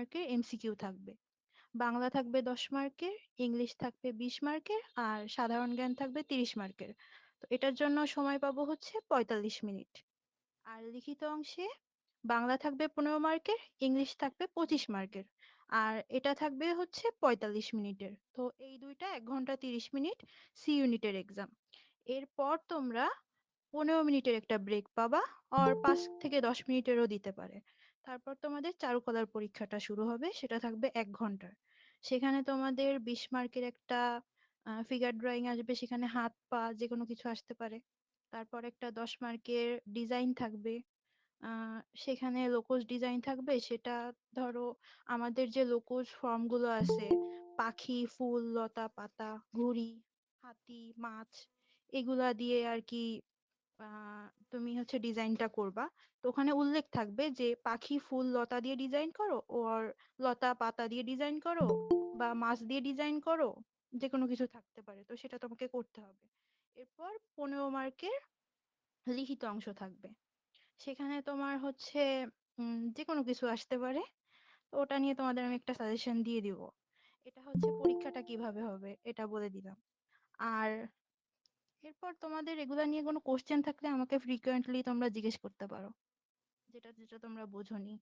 মার্কের এমসিকিউ থাকবে। বাংলা থাকবে 10 মার্কের, ইংলিশ থাকবে 20 মার্কের, আর সাধারণ জ্ঞান থাকবে 30 মার্কের। তো এটার জন্য সময় পাবো হচ্ছে 45 মিনিট। আর লিখিত অংশে বাংলা থাকবে 15 মার্কের, ইংলিশ থাকবে 25 মার্কের, আর এটা থাকবে হচ্ছে 45 মিনিটের। তো এই দুইটা 1 ঘন্টা 30 মিনিট সি ইউনিটের এক্সাম। এরপর তোমরা 15 মিনিটের একটা ব্রেক পাবা, আর 5 থেকে 10 মিনিটেরও দিতে পারে। তারপর তোমাদের চারুকলার পরীক্ষাটা শুরু হবে, সেটা থাকবে 1 ঘন্টার। সেখানে তোমাদের 20 মার্কের একটা ফিগার ড্রয়িং আসবে, সেখানে হাত পা যে কোনো কিছু আসতে পারে। তারপর একটা 10 মার্কের ডিজাইন থাকবে, সেখানে লোকজ ডিজাইন থাকবে। সেটা ধরো আমাদের যে লোকজ ফর্ম গুলো আছে, পাখি, ফুল, লতা পাতা, ঘুড়ি, হাতি, মাছ, এগুলা দিয়ে আর কি তুমি হচ্ছে ডিজাইনটা করবা। তো ওখানে উল্লেখ থাকবে যে পাখি, ফুল, লতা দিয়ে ডিজাইন করো, ওর লতা পাতা দিয়ে ডিজাইন করো, বা মাছ দিয়ে ডিজাইন করো, যে কোনো কিছু থাকতে পারে। তো সেটা তোমাকে করতে হবে। এরপর 15 মার্কের লিখিত অংশ থাকবে। সেখানে তোমার হচ্ছে যে কোনো কিছু আসতে পারে। তো ওটা নিয়ে তোমাদের আমি একটা সাজেশন দিয়ে দিব। এটা হচ্ছে পরীক্ষাটা কিভাবে হবে এটা বলে দিলাম। আর এরপর তোমাদের এগুলা নিয়ে কোনো কোশ্চেন থাকলে আমাকে ফ্রিকোয়েন্টলি তোমরা জিজ্ঞেস করতে পারো, যেটা যেটা তোমরা বোঝোনি।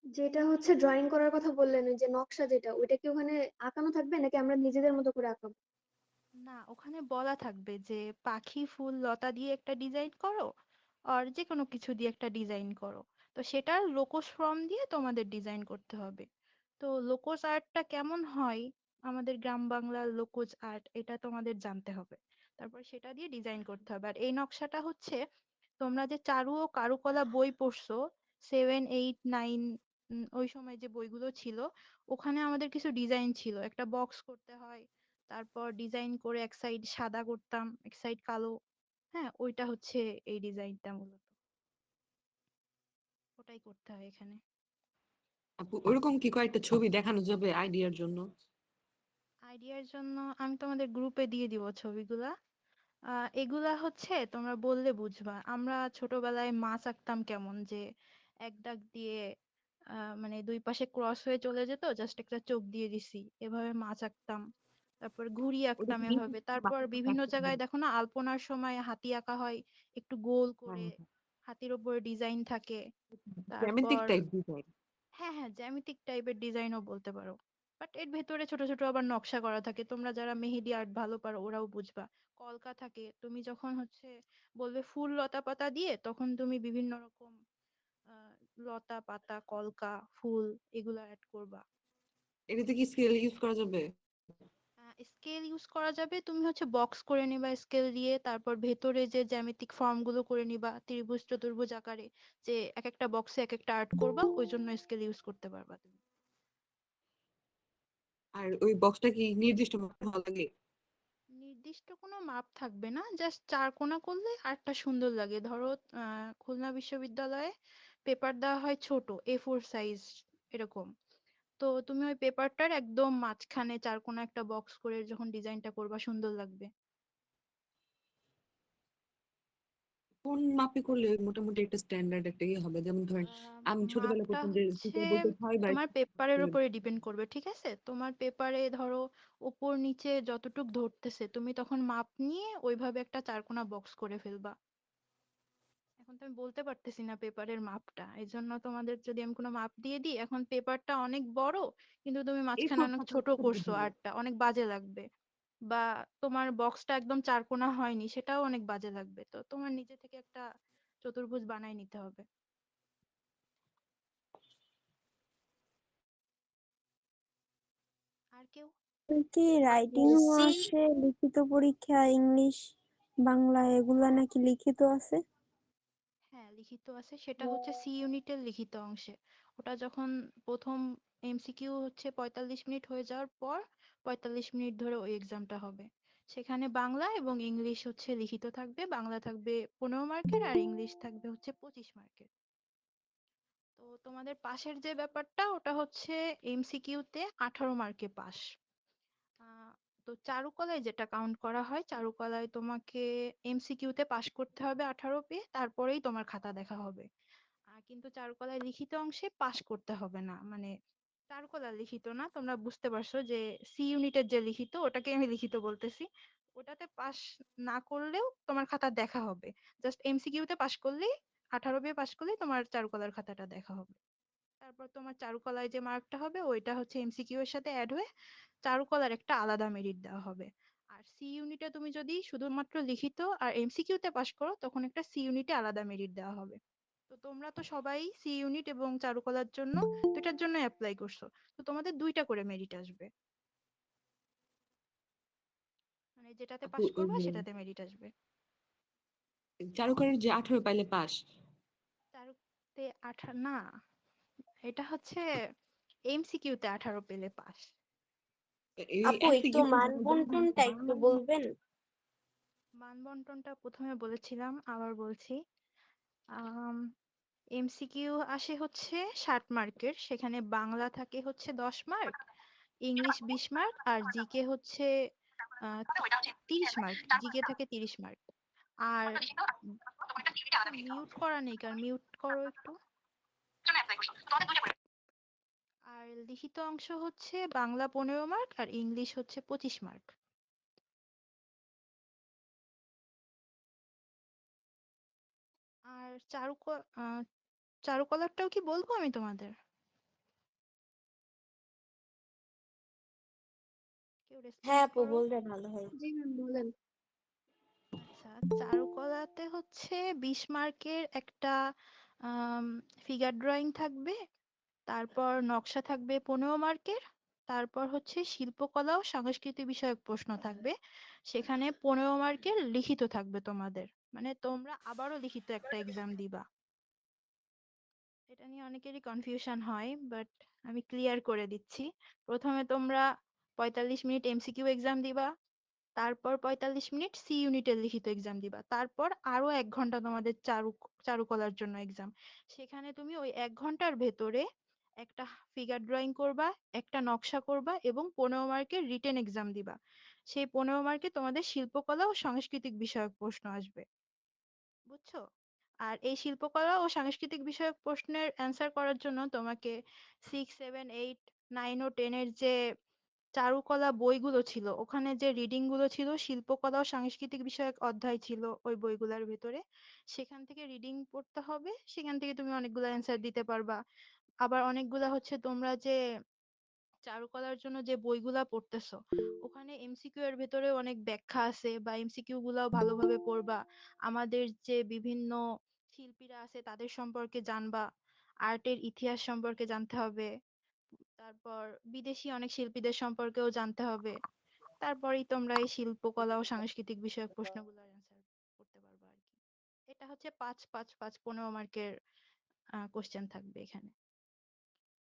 যেটা হচ্ছে ড্রয়িং করার কথা বললেন, ওই যে নকশা যেটা, ওইটা কি ওখানে আঁকানো থাকবে নাকি আমরা নিজেদের মতো করে আঁকাবো? না, ওখানে বলা থাকবে যে পাখি, ফুল, লতা দিয়ে একটা ডিজাইন করো, আর যে কোনো কিছু দিয়ে একটা ডিজাইন করো। তো সেটার লোকজ ফর্ম দিয়ে তোমাদের ডিজাইন করতে হবে। তো লোকজ আর্টটা কেমন হয়, আমাদের গ্রাম বাংলার লোকজ আর্ট, এটা তোমাদের জানতে হবে। তারপর সেটা দিয়ে ডিজাইন করতে হবে। আর এই নকশাটা হচ্ছে তোমরা যে চারু ও কারুকলা বই পড়ছো, 7, 8, 9, ওই সময় যে বইগুলো ছিল, ওখানে আমাদের কিছু ডিজাইন ছিল। একটা বক্স করতে হয়, তারপর ডিজাইন করে এক সাইড সাদা করতাম, এক সাইড কালো। হ্যাঁ, ওইটা হচ্ছে এই ডিজাইনটা মূলত, ওটাই করতে হয় এখানে। আপু ওরকম কি কয়েকটা ছবি দেখানো যাবে আইডিয়ার জন্য? আইডিয়ার জন্য আমি তোমাদের গ্রুপে দিয়ে দিব ছবিগুলা। এগুলা হচ্ছে তোমরা বললে বুঝবা। আমরা ছোটবেলায় মাছ আঁকতাম কেমন, যে এক দাগ দিয়ে মানে দুই পাশে ক্রস হয়ে চলে যেত, জাস্ট একটা চোখ দিয়ে দিছি, এভাবে মাছ আঁকতাম। তারপর ঘুড়ি ওটা আঁকতাম কি এভাবে। তারপর বিভিন্ন জায়গায় দেখো না, আলপনার সময় হাতি আঁকা হয়, একটু গোল করে হাতির ওপরে ডিজাইন থাকে। জ্যামিতিক তারপর টাইপ ডিজাইন? হ্যাঁ হ্যাঁ, জ্যামিতিক টাইপের ডিজাইনও বলতে পারো। বাট এর ভেতরে ছোট ছোট আবার নকশা করা থাকে। তোমরা যারা মেহেদি আর্ট ভালো পারো ওরাও বুঝবা। কলকা থাকে, তুমি যখন হচ্ছে বলবে ফুল, লতা পাতা দিয়ে, তখন তুমি বিভিন্ন রকম আহ লতা পাতা, কলকা, ফুল, এগুলা অ্যাড করবা। এটাতে কি স্কেল ইউজ করা যাবে? স্কেল ইউজ করা যাবে। তুমি হচ্ছে বক্স করে নিবা স্কেল দিয়ে, তারপর ভেতরে যে জ্যামিতিক ফর্ম গুলো করে নিবা ত্রিভুজ চতুর্ভুজ আকারে, যে এক একটা বক্সে এক একটা আর্ট করবা, ওই জন্য স্কেল ইউজ করতে পারবা তুমি। আর ওই বক্সটা কি নির্দিষ্ট ভালো লাগে? নির্দিষ্ট কোনো মাপ থাকবে না, জাস্ট চার কোণা করলে আর্টটা সুন্দর লাগে। ধরো খুলনা বিশ্ববিদ্যালয়ে পেপার দেওয়া হয় ছোট, A4 সাইজ এরকম। তো তুমি ওই পেপারটার একদম মাঝখানে চার কোণা একটা বক্স করে যখন ডিজাইনটা করবা, সুন্দর লাগবে। কোন মাপে করলে মোটামুটি একটা স্ট্যান্ডার্ড একটা ইয়ে হবে? যেমন ধরেন আমি ছোটবেলায় মাপটা করতাম যে হচ্ছে টিচার বলতো 6 বাই তোমার পেপারের উপরে ডিপেন্ড করবে, ঠিক আছে? তোমার পেপারে ধরো উপর নিচে যতটুক ধরতেছে, তুমি তখন মাপ নিয়ে ওইভাবে একটা চারকোনা বক্স করে ফেলবা। এখন তো আমি বলতে পারতেছি না পেপারের মাপটা, এই জন্য তোমাদের যদি আমি কোনো মাপ দিয়ে দিই, এখন পেপারটা অনেক বড় কিন্তু তুমি মাঝখানে A4 অনেক থাকলে ছোট খুব করছো, বুঝি। আর্টটা অনেক বাজে লাগবে। বা তোমার বক্সটা একদম চারকোনা হয়নি, সেটাও অনেক বাজে লাগবে। তো তোমার নিজে থেকে একটা চতুর্ভুজ বানাই নিতে হবে। আর কেউ? কি রাইটিংও আছে, লিখিত পরীক্ষা ইংলিশ বাংলা এগুলা নাকি লিখিত আছে? হ্যাঁ, লিখিত আছে। সেটা হচ্ছে সি ইউনিটের লিখিত অংশে। ওটা যখন প্রথম এমসিকিউ হচ্ছে 45 মিনিট হয়ে যাওয়ার পর 45 মিনিট ধরে ওই এক্সামটা হবে। সেখানে বাংলা এবং ইংলিশ হচ্ছে লিখিত থাকবে। বাংলা থাকবে 15 মার্কের, আর ইংলিশ থাকবে হচ্ছে 25 মার্কের। তো তোমাদের পাশের যে ব্যাপারটা, ওটা হচ্ছে এমসিকিউতে 18 মার্কে পাস। আহ, তো চারুকলায় যেটা কাউন্ট করা হয়, চারুকলায় তোমাকে এমসিকিউতে পাস করতে হবে 18 পেয়ে, তারপরেই তোমার খাতা দেখা হবে। কিন্তু চারুকলায় লিখিত অংশে পাশ করতে হবে না, মানে চারুকলা লিখিত না, তোমরা বুঝতে পারছো যে সি ইউনিটের যে লিখিত, ওটাকে আমি লিখিত বলতেছি। ওটাতে পাশ না করলেও তোমার খাতা দেখা হবে। জাস্ট এমসিকিউতে পাশ করলেই, 18 দিয়ে পাশ করলেই তোমার চারুকলার খাতাটা দেখা হবে। তারপর তোমার চারুকলায় যে মার্কটা হবে ওইটা হচ্ছে এমসিকিউ এর সাথে অ্যাড হয়ে চারুকলার একটা আলাদা মেরিট দেওয়া হবে। আর সি ইউনিটে তুমি যদি শুধুমাত্র লিখিত আর এমসিকিউ তে পাশ করো, তখন একটা সি ইউনিটে আলাদা মেরিট দেওয়া হবে। তো তোমরা তো সবাই সি ইউনিট এবং চারুকলার জন্য দুইটার জন্য অ্যাপ্লাই করছো, তো তোমাদের দুইটা করে মেরিট আসবে, মানে যেটাতে আপু পাশ করবা সেটাতে মেরিট আসবে। চারুকলার যে 18 পাইলে পাস, চারুতে না, এটা হচ্ছে এমসিকিউ তে 18 পেলে পাস। এই আপু একটু এমসিকিউ মানবন্টনটা একটু বলবেন? মান বন্টনটা প্রথমে বলেছিলাম, আবার বলছি। আম এমসিকিউ আসে হচ্ছে 60 মার্কের, সেখানে বাংলা থাকে হচ্ছে 10 মার্ক, ইংলিশ 20 মার্ক, আর জিকে হচ্ছে 30 মার্ক। জিকে থাকে 30 মার্ক। আর মিউট করা নেই, কারণ মিউট করো একটু। আর লিখিত অংশ হচ্ছে বাংলা 15 মার্ক আর ইংলিশ হচ্ছে 25 মার্ক। আর চারুকলারটাও কি বলবো আমি তোমাদের? কেউ হ্যাঁ রেসপন্স আপু, করো। বললে ভালো হয়। জি ম্যাম বলেন। আচ্ছা, চারুকলাতে হচ্ছে 20 মার্কের একটা ফিগার ড্রয়িং থাকবে, তারপর নকশা থাকবে 15 মার্কের, তারপর হচ্ছে শিল্পকলা ও সংস্কৃতি বিষয়ক প্রশ্ন থাকবে, সেখানে 15 মার্কের লিখিত থাকবে তোমাদের, মানে তোমরা আবারও লিখিত একটা এক্সাম দিবা। এটা নিয়ে অনেকেরই কনফিউশন হয়, বাট আমি ক্লিয়ার করে দিচ্ছি। প্রথমে তোমরা 45 মিনিট এমসিকিউ এক্সাম দিবা, তারপর 45 মিনিট সি ইউনিটের লিখিত এক্সাম দিবা, তারপর আরো 1 ঘন্টা তোমাদের চারুকলার জন্য এক্সাম। সেখানে তুমি ওই 1 ঘন্টার ভেতরে একটা ফিগার ড্রয়িং করবা, একটা নকশা করবা এবং 15 মার্কের রিটেন এক্সাম দিবা। সেই 15 মার্কে তোমাদের শিল্পকলা ও সাংস্কৃতিক বিষয়ক প্রশ্ন আসবে, বুঝছো? আর এই শিল্পকলা ও সাংস্কৃতিক বিষয়ক প্রশ্নের অ্যান্সার করার জন্য তোমাকে 6, 7, 8, 9 ও 10 এর যে চারুকলা বইগুলো ছিল, ওখানে যে রিডিং গুলো ছিল, শিল্পকলা ও সাংস্কৃতিক বিষয়ক অধ্যায় ছিল ওই বইগুলোর ভেতরে, সেখান থেকে রিডিং পড়তে হবে। সেখান থেকে তুমি অনেকগুলো অ্যান্সার দিতে পারবা। আবার অনেকগুলা হচ্ছে তোমরা যে চারুকলার জন্য যে বইগুলা পড়তেছো, ওখানে এমসিকিউ এর ভেতরে অনেক ব্যাখ্যা আছে, বা এমসিকিউ গুলাও ভালোভাবে পড়বা। আমাদের যে বিভিন্ন শিল্পীরা আছে তাদের সম্পর্কে জানবা, আর্টের ইতিহাস সম্পর্কে জানতে হবে, তারপর বিদেশি অনেক শিল্পীদের সম্পর্কেও জানতে হবে। তারপরেই তোমরা এই শিল্পকলা ও সাংস্কৃতিক বিষয়ক প্রশ্নগুলোর অ্যান্সার করতে পারবা আর কি। এটা হচ্ছে 5 5 5 15 মার্কের কোশ্চেন থাকবে এখানে।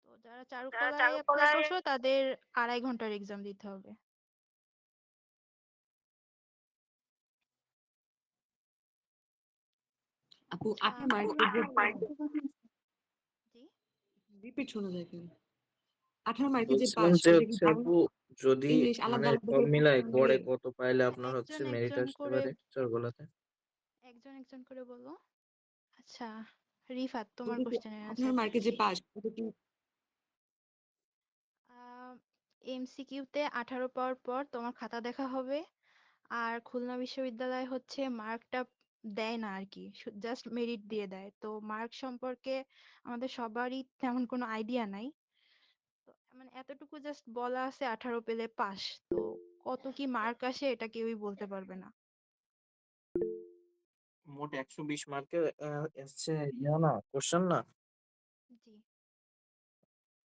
তো যারা চারুকলায় অ্যাপ্লাই করছো তাদের 2.5 ঘন্টার এক্সাম দিতে হবে। আপু আচ্ছা, 18 মার্কের যে জি। রিপিট শোনা যায় কেন? 18 মার্কের যে বলছিলাম পাস, যে ওটা কি হচ্ছে বাংলা আপু, যদি ইংলিশ মানে আলাদা আলাদা সব করে পড়তে মিলাই হবে? গড়ে কত পাইলে আচ্ছা, আপনার হচ্ছে একজন মেরিট একজন আসতে করে, পারে চারুকলাতে? একজন একজন করে বলো। আচ্ছা, রিফাত, তোমার বলতে যে কোশ্চেনের 18 অ্যান্সার মার্কের যে দিচ্ছি। পাস, ওটা কি এমসিকিউতে 18 পাওয়ার পর তোমার খাতা দেখা হবে। আর খুলনা বিশ্ববিদ্যালয় হচ্ছে মার্কটা দেয় না আর কি, জাস্ট মেরিট দিয়ে দেয়, তো মার্ক সম্পর্কে আমাদের সবারই তেমন কোনো আইডিয়া নাই। তো মানে এতটুকু জাস্ট বলা আছে 18 পেলে পাস, তো কত কি মার্ক আসে এটা কেউই বলতে পারবে না। মোট 120 মার্কের এসছে ইয়া না, কোশ্চেন না? জি।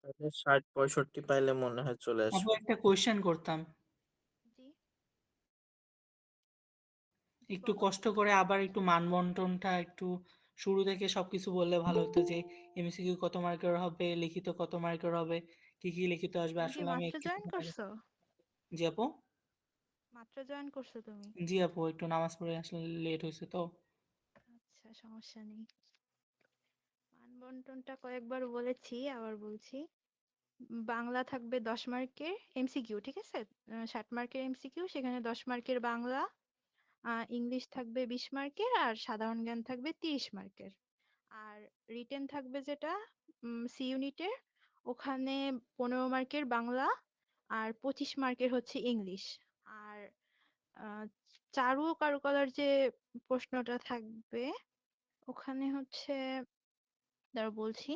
তাহলে 60 65 পাইলে মনে হয় চলে আপু আসবে। একটা কোয়েশ্চেন করতাম, জি। জি একটু বলো। কষ্ট করে আবার একটু মানবন্টনটা একটু শুরু থেকে সবকিছু বললে ভালো হতো, যে এমসিকিউ কত মার্কের হবে, লিখিত কত মার্কের হবে, কি কি লিখিত আসবে, তুমি কি আসলে আমি মাত্র একটু জয়েন করছো? জি আপু। মাত্র জয়েন করছো তুমি? জি আপু, একটু নামাজ পড়ে আসলে লেট হয়েছে তো। আচ্ছা, সমস্যা নেই। মানবন্টনটা কয়েকবার বলেছি, আবার বলছি। বাংলা থাকবে 10 মার্কের এমসিকিউ, ঠিক আছে? 60 মার্কের এমসিকিউ, সেখানে 10 মার্কের বাংলা। ইংলিশ থাকবে 20 মার্কের, আর সাধারণ জ্ঞান থাকবে 30 মার্কের। আর রিটেন থাকবে যেটা সি ইউনিটের, ওখানে 15 মার্কের বাংলা আর 25 মার্কের হচ্ছে ইংলিশ। আর আহ, চারু ও কারুকলার যে প্রশ্নটা থাকবে ওখানে হচ্ছে, দাঁড়া বলছি,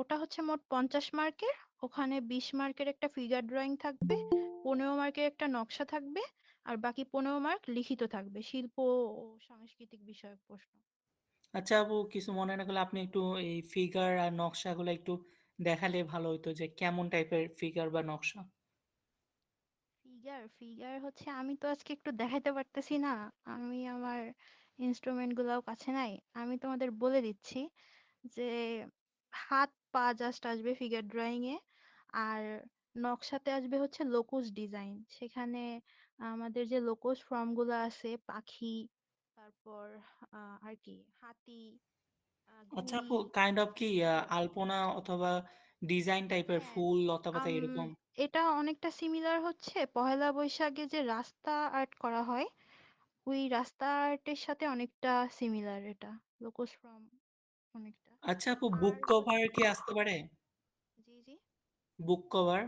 ওটা হচ্ছে মোট 50 মার্কের। ওখানে 20 মার্কের একটা ফিগার ড্রয়িং থাকবে, 15 মার্কের একটা নকশা থাকবে, আর বাকি 15 মার্ক লিখিত থাকবে, শিল্প ও সাংস্কৃতিক বিষয়ক প্রশ্ন। আচ্ছা আপু, কিছু মনে না করলে আপনি একটু এই ফিগার আর নকশাগুলো একটু দেখালে ভালো হতো, যে কেমন টাইপের ফিগার বা নকশা। ফিগার ফিগার হচ্ছে, আমি তো আজকে একটু দেখাইতে পারতেছি না, আমি আমার ইনস্ট্রুমেন্ট গুলাও কাছে নাই। আমি তোমাদের বলে দিচ্ছি যে হাত পা জাস্ট আসবে ফিগার ড্রয়িং এ, আর নকশাতে আসবে হচ্ছে লোকস ডিজাইন। সেখানে আমাদের যে লোকস ফর্ম গুলো আছে, পাখি, তারপর আর কি হাতি, আচ্ছা ঘুড়ি। আপু, কাইন্ড অফ কি আলপনা অথবা ডিজাইন টাইপের হ্যাঁ, ফুল লতা পাতা আম, এরকম? এটা অনেকটা সিমিলার হচ্ছে পহেলা বৈশাখে যে রাস্তা আর্ট করা হয়, ওই রাস্তা আর্টের সাথে অনেকটা সিমিলার এটা, লোকস ফর্ম অনেকটা। আচ্ছা আপু, বুক আর কভার হচ্ছে, কি আসতে পারে? জি জি, বুক কভার।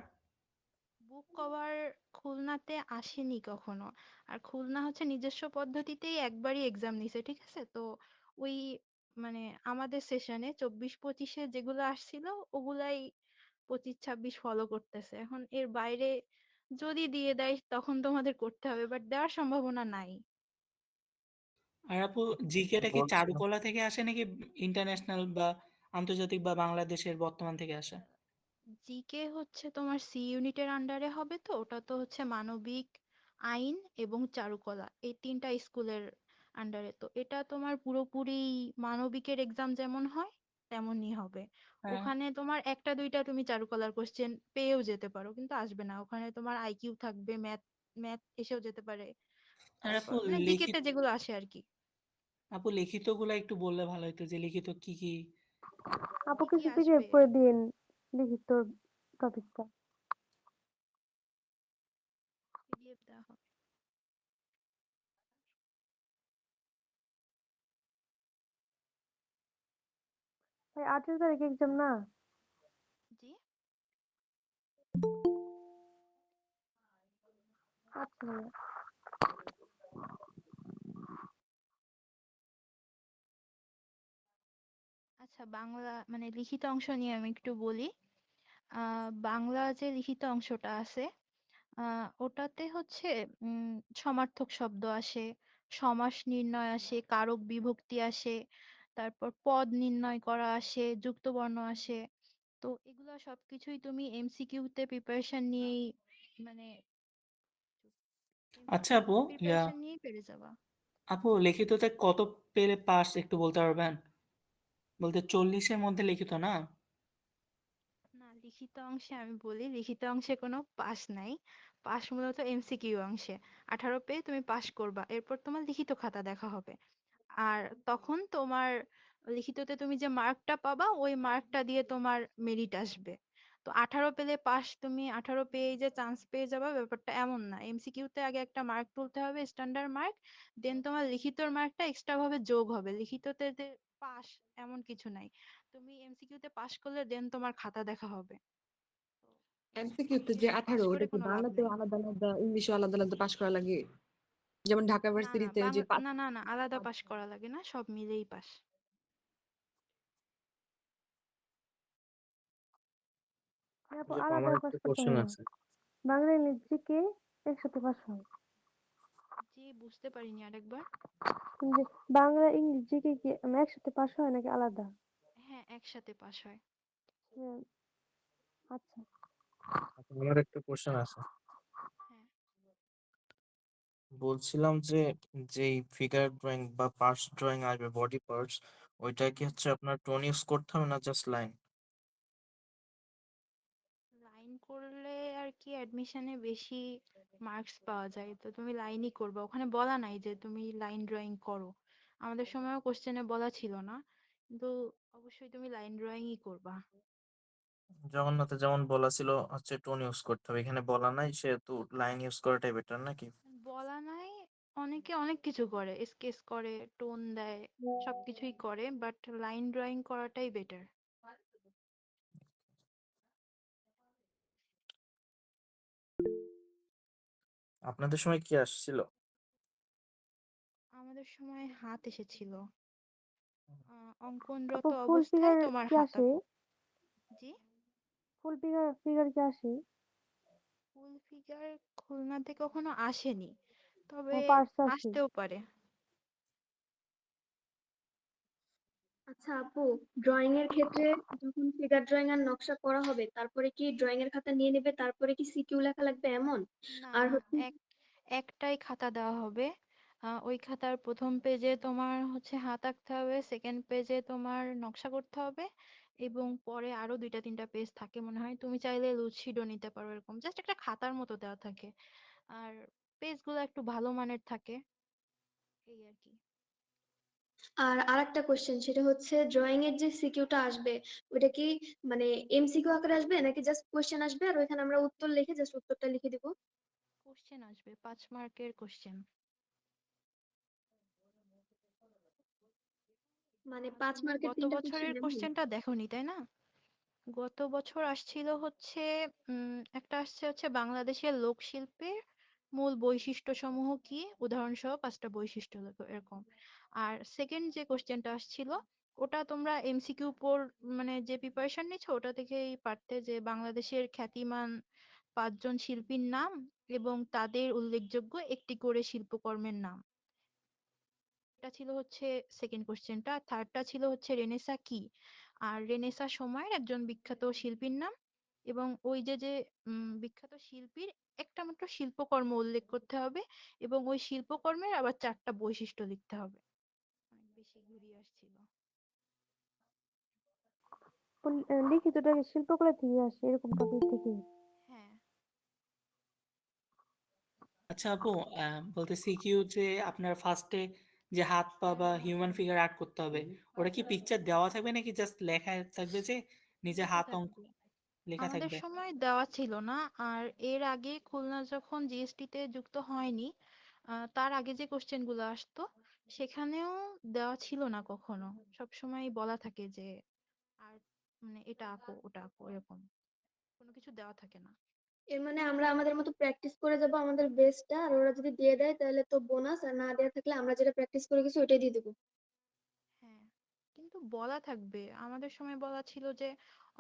বুক কভার খুলনাতে আসেনি কখনো। আর খুলনা হচ্ছে নিজস্ব পদ্ধতিতেই একবারই এক্সাম নিছে, ঠিক আছে? তো ওই মানে আমাদের সেশনে 24-25-এ যেগুলো আসছিল ওগুলাই 25-26 ফলো করতেছে। এখন এর বাইরে যদি দিয়ে দেয় তখন তোমাদের করতে হবে, বাট দেওয়ার সম্ভাবনা নাই। আর আপু, জিকেটা কি বলছিলাম চারুকলা থেকে আসে নাকি ইন্টারন্যাশনাল বা আন্তর্জাতিক বা বাংলাদেশের বর্তমান থেকে আসে? জিকে হচ্ছে তোমার সি ইউনিটের আন্ডারে হবে, তো ওটা তো হচ্ছে মানবিক, আইন এবং চারুকলা, এই তিনটা স্কুলের আন্ডারে। তো এটা তোমার পুরোপুরি মানবিকের এক্সাম যেমন হয় তেমনই হবে। হ্যাঁ। ওখানে তোমার একটা দুইটা তুমি চারুকলার কোশ্চেন পেয়েও যেতে পারো, কিন্তু আসবে না। ওখানে তোমার আইকিউ থাকবে, ম্যাথ ম্যাথ এসেও যেতে পারে। আর তারপর আপু মানে লিখিত জিকেতে যেগুলো আসে আর কি। লিখিত গুলা একটু বললে ভালো হতো, যে লিখিত কি কি। আপু কি কি কিছু পিডিএফ আসবে? করে দিন লিখিত টপিকটা। পিডিএফ দেওয়া হবে। ভাই 18 তারিখ এক্সাম না? জি, আচ্ছা ভাইয়া। আচ্ছা, বাংলা মানে লিখিত অংশ নিয়ে আমি একটু বলি। বাংলা যে লিখিত অংশটা আছে, ওটাতে হচ্ছে উম সমার্থক শব্দ আসে, সমাস নির্ণয় আসে, কারক বিভক্তি আসে, তারপর পদ নির্ণয় করা আসে, যুক্তবর্ণ আসে। তো এগুলা সবকিছুই তুমি এমসিকিউ তে প্রিপারেশন নিয়েই, মানে আচ্ছা এমসিকিউ আপু, তে ইয়া প্রিপারেশন নিয়েই পেরে যাবা। আপু, লিখিততে কত পেলে পাস একটু বলতে পারবেন? বলতে 40-এর মধ্যে লিখিত না? না, লিখিত অংশে আমি বলি, লিখিত অংশে কোনো পাস নাই। পাস মূলত এমসিকিউ অংশে। 18 পেয়ে তুমি পাস করবা, এরপর তোমার লিখিত খাতা দেখা হবে। আর তখন তোমার লিখিততে তুমি যে মার্কটা পাবা ওই মার্কটা দিয়ে তোমার মেরিট আসবে। তো 18 পেলে পাস, তুমি 18 পেয়ে যে চান্স পেয়ে যাবা ব্যাপারটা এমন না। এমসিকিউতে আগে একটা মার্ক তুলতে হবে, স্ট্যান্ডার্ড মার্ক, দেন তোমার লিখিতর মার্কটা এক্সট্রা ভাবে যোগ হবে। লিখিততে যে পাস এমন কিছু নাই, তুমি এমসিকিউতে পাস করলে দেন তোমার খাতা দেখা হবে। তো এমসিকিউ তো যে এমনি পাস 18, করে ওটা কি কোনো লাভ বাংলাতেও নেই। আলাদা আলাদা, ইংলিশও আলাদা আলাদা পাশ করা লাগে? যেমন ঢাকা না না, ভার্সিটিতে যে বাংলা পাঁচ। না না না, আলাদা পাস করা লাগে না, সব মিলেই পাস। হ্যাঁ আপু, যে আলাদা আমার পাস একটা করতে কোশ্চেন হয় না। আছে। বাংলা ইংলিশ জিকে একসাথে পাস হয়। জি, বুঝতে পারিনি, আরেকবার। যে বাংলা ইংলিশ জিকে কি একসাথে পাস হয় নাকি আলাদা? হ্যাঁ, একসাথে পাস হয়। হ্যাঁ, আচ্ছা। আমার একটা কোশ্চেন আছে। হ্যাঁ, বলছিলাম যে যেই ফিগার ড্রয়িং বা পার্টস ড্রয়িং আসবে, বডি পার্টস, ওইটা কি হচ্ছে আপনার টোন ইউজ করতে হবে না জাস্ট লাইন? লাইন করলে আর কি অ্যাডমিশনে বেশি মার্কস পাওয়া যায়, তো তুমি লাইনই করবা। ওখানে বলা নাই যে তুমি লাইন ড্রয়িং করো, আমাদের সময়ও কোশ্চেনে বলা ছিল না, কিন্তু অবশ্যই তুমি লাইন ড্রয়িংই করবা। জগন্নাথে যেমন বলা ছিল হচ্ছে টোন ইউজ করতে হবে, এখানে বলা নাই, সেহেতু লাইন ইউজ করাটাই বেটার নাকি? বলা নাই অনেকে অনেক কিছু করে, স্কেচ করে, টোন দেয়, সবকিছুই করে, বাট লাইন ড্রয়িং করাটাই বেটার। আপনাদের সময় কি আসছিল? আমাদের সময় হাত এসেছিল, আপু অঙ্কনরত ফুল অবস্থায় ফিগার তোমার কি হাত আসে? আঁকো। জি, ফুল ফিগার ফিগার কি আসে? ফুল ফিগার খুলনাতে কখনো আসেনি, তবে পার্টস আসে? আসতেও পারে। আচ্ছা আপু, ড্রয়িং এর ক্ষেত্রে যখন ফিগার ড্রয়িং আর নকশা করা হবে তারপরে কি ড্রয়িং এর খাতা নিয়ে নেবে, তারপরে কি সিকিউ লেখা লাগবে এমন? না আর না, হচ্ছে একটাই খাতা দেওয়া হবে। ওই খাতার প্রথম পেজে তোমার হচ্ছে হাত আঁকতে হবে, সেকেন্ড পেজে তোমার নকশা করতে হবে, এবং পরে আরো 2-3টা পেজ থাকে মনে হয়, তুমি চাইলে লুডশিটও নিতে পারো, এরকম জাস্ট একটা খাতার মতো দেওয়া থাকে। আর পেজগুলো একটু ভালো মানের থাকে, এই আর কি। আর আরেকটা কোশ্চেন, সেটা হচ্ছে ড্রয়িং এর যে সিকিউটা আসবে ওটা কি মানে এমসিকিউ আকারে আসবে নাকি জাস্ট কোশ্চেন আসবে আর ওইখানে আমরা উত্তর লিখে জাস্ট উত্তরটা লিখে দিব? কোশ্চেন আসবে, 5 মার্কের কোশ্চেন। মানে 5 মার্কের গত 3টা কোশ্চেন বছরের এমন? কোশ্চেনটা দেখোনি তাই না? গত বছর আসছিল হচ্ছে একটা আসছে হচ্ছে বাংলাদেশের লোকশিল্পের মূল বৈশিষ্ট্যসমূহ কি, উদাহরণ সহ 5টা বৈশিষ্ট্য লেখো, এরকম। আর সেকেন্ড যে কোশ্চেনটা আসছিল, ওটা তোমরা এমসিকিউ মানে যে প্রিপারেশন নিচ্ছ ওটা থেকেই পারতে, যে বাংলাদেশের খ্যাতিমান 5জন শিল্পীর নাম এবং তাদের উল্লেখযোগ্য একটি করে শিল্পকর্মের নাম। এটা ছিল হচ্ছে সেকেন্ড কোশ্চেনটা। থার্ডটা ছিল হচ্ছে রেনেসা কি, আর রেনেসা সময়ের একজন বিখ্যাত শিল্পীর নাম, এবং ওই যে যে বিখ্যাত শিল্পীর একটা মাত্র শিল্পকর্ম উল্লেখ করতে হবে, এবং ওই শিল্পকর্মের আবার 4টা বৈশিষ্ট্য লিখতে হবে। অনেক বেশি ঘুরিয়ে আসছিল। লিখিতটা শিল্পকলা থেকে আসে, এরকম টপিক থেকে? হ্যাঁ, আচ্ছা আপু, বলতে সিকিউ যে আপনার ফার্স্টে যে হাত পা বা হিউম্যান ফিগার আর্ট করতে হবে, ওটা কি পিকচার দেওয়া থাকবে নাকি জাস্ট লেখা থাকবে যে নিজে লেখা হাত অঙ্ক থাকবে। লেখা আমাদের থাকবে? সময় দেওয়া ছিল না। আর এর আগে খুলনা যখন জিএসটি তে যুক্ত হয়নি, তার আগে যে কোশ্চেন গুলো আসতো সেখানেও দেওয়া ছিল না কখনো। সব সময় বলা থাকে যে আর মানে এটা আঁকো ওটা আঁকো, এরকম কোনো কিছু দেওয়া থাকে না। এর মানে আমরা আমাদের মতো প্র্যাকটিস করে যাব আমাদের বেস্টটা, আর ওরা যদি দিয়ে দেয় তাহলে তো বোনাস, আর না দেওয়া থাকলে আমরা যেটা প্র্যাকটিস করে গেছি ওইটাই দিয়ে দেবো। হ্যাঁ, কিন্তু বলা থাকবে, আমাদের সময় বলা ছিল যে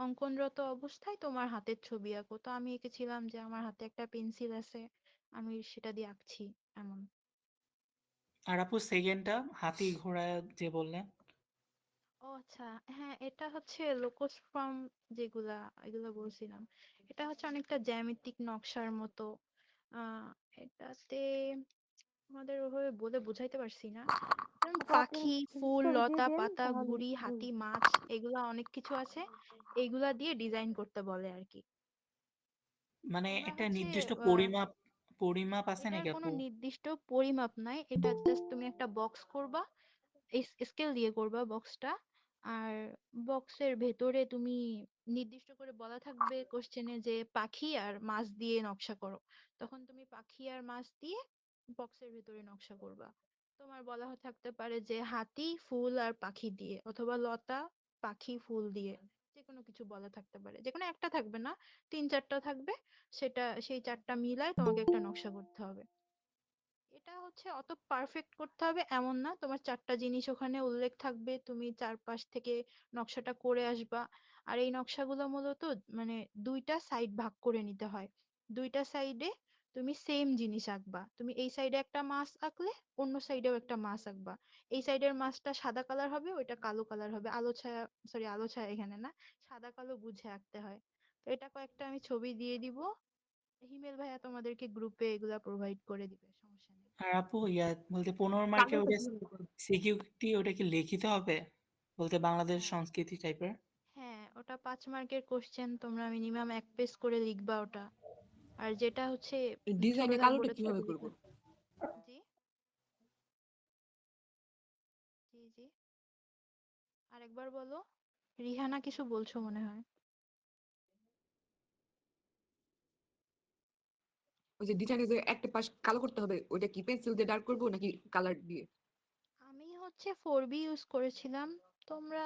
অঙ্কনরত অবস্থায় তোমার হাতের ছবি আঁকো, তো আমি এঁকেছিলাম যে আমার হাতে একটা পেন্সিল আছে, আমি সেটা দিয়ে আঁকছি, এমন। আর আপু সেকেন্ডটা হাতি ঘোড়া যে বললেন? ও আচ্ছা, হ্যাঁ, এটা হচ্ছে লোকস ফর্ম, যেগুলা এগুলো বলছিলাম। এটা হচ্ছে অনেকটা জ্যামিতিক নকশার মতো। আহ এটাতে আমাদের ওভাবে বলে বোঝাইতে পারছি না। যেমন আপু আপনি পাখি, ফুল, ছবি দিয়ে লতা, দেন পাতা, তাহলে ঘুড়ি, হাতি, মাছ, এগুলা অনেক কিছু আছে, এগুলা দিয়ে ডিজাইন করতে বলে আর কি। মানে তোমরা একটা হচ্ছে নির্দিষ্ট আহ, পরিমাপ আছে এটার নাকি কোনো আপু? নির্দিষ্ট পরিমাপ নাই, এটা জাস্ট তুমি একটা বক্স করবা, স্কেল দিয়ে করবা বক্সটা। আর বক্সের ভেতরে তুমি নির্দিষ্ট করে বলা থাকবে কোশ্চেনে যে পাখি আর মাছ দিয়ে নকশা করো, তখন তুমি পাখি আর মাছ দিয়ে বক্সের ভেতরে নকশা করবা। তোমার বলা থাকতে পারে যে হাতি, ফুল আর পাখি দিয়ে, অথবা লতা, পাখি, ফুল দিয়ে, যে কোনো কিছু বলা থাকতে পারে, যে কোনো একটা থাকবে না, 3-4টা থাকবে, সেটা সেই 4টা মিলায় তোমাকে একটা নকশা করতে হবে। এটা হচ্ছে অত পারফেক্ট করতে হবে এমন না, তোমার 4টা জিনিস ওখানে উল্লেখ থাকবে, তুমি চারপাশ থেকে নকশাটা করে আসবা। আর এই নকশাগুলো মূলত মানে 2টা সাইড ভাগ করে নিতে হয়, 2টা সাইডে তুমি সেম জিনিস আঁকবা, তুমি এই সাইডে একটা মাছ আঁকলে অন্য সাইডেও একটা মাছ আঁকবা, এই সাইডের মাছটা সাদা কালার হবে, ওইটা কালো কালার হবে, আলো ছায়া, সরি আলো ছায়া এখানে না, সাদা কালো বুঝে আঁকতে হয়। তো এটা কয়েকটা আমি ছবি দিয়ে দিব, হিমেল ভাইয়া তোমাদেরকে গ্রুপে এগুলা প্রোভাইড করে দিবে, সমস্যা নেই। আর আপু বলতে 15 মার্কের তাহলে তো ওটা ভালো হবে। সিকিউরিটি, ওটা কি লিখিত হবে? বলতে বাংলাদেশ হ্যাঁ, সংস্কৃতি টাইপের? হ্যাঁ, ওটা 5 মার্কের কোশ্চেন, তোমরা মিনিমাম 1 পেজ করে লিখবা ওটা। আর যেটা হচ্ছে ছোট ডিজাইনের কালোটা থাকবে ওটা কিভাবে ছবি করবো? লিখবা। জি, জি, জি, আরেকবার বলো। রিহানা কিছু বলছো মনে হয়। ওই যে ডিজাইনের যে একটা পাশ কালো করতে হবে, ওইটা কি পেন্সিল দিয়ে ডার্ক করবো নাকি কালার দিয়ে? আমি হচ্ছে 4B ইউজ করেছিলাম, তোমরা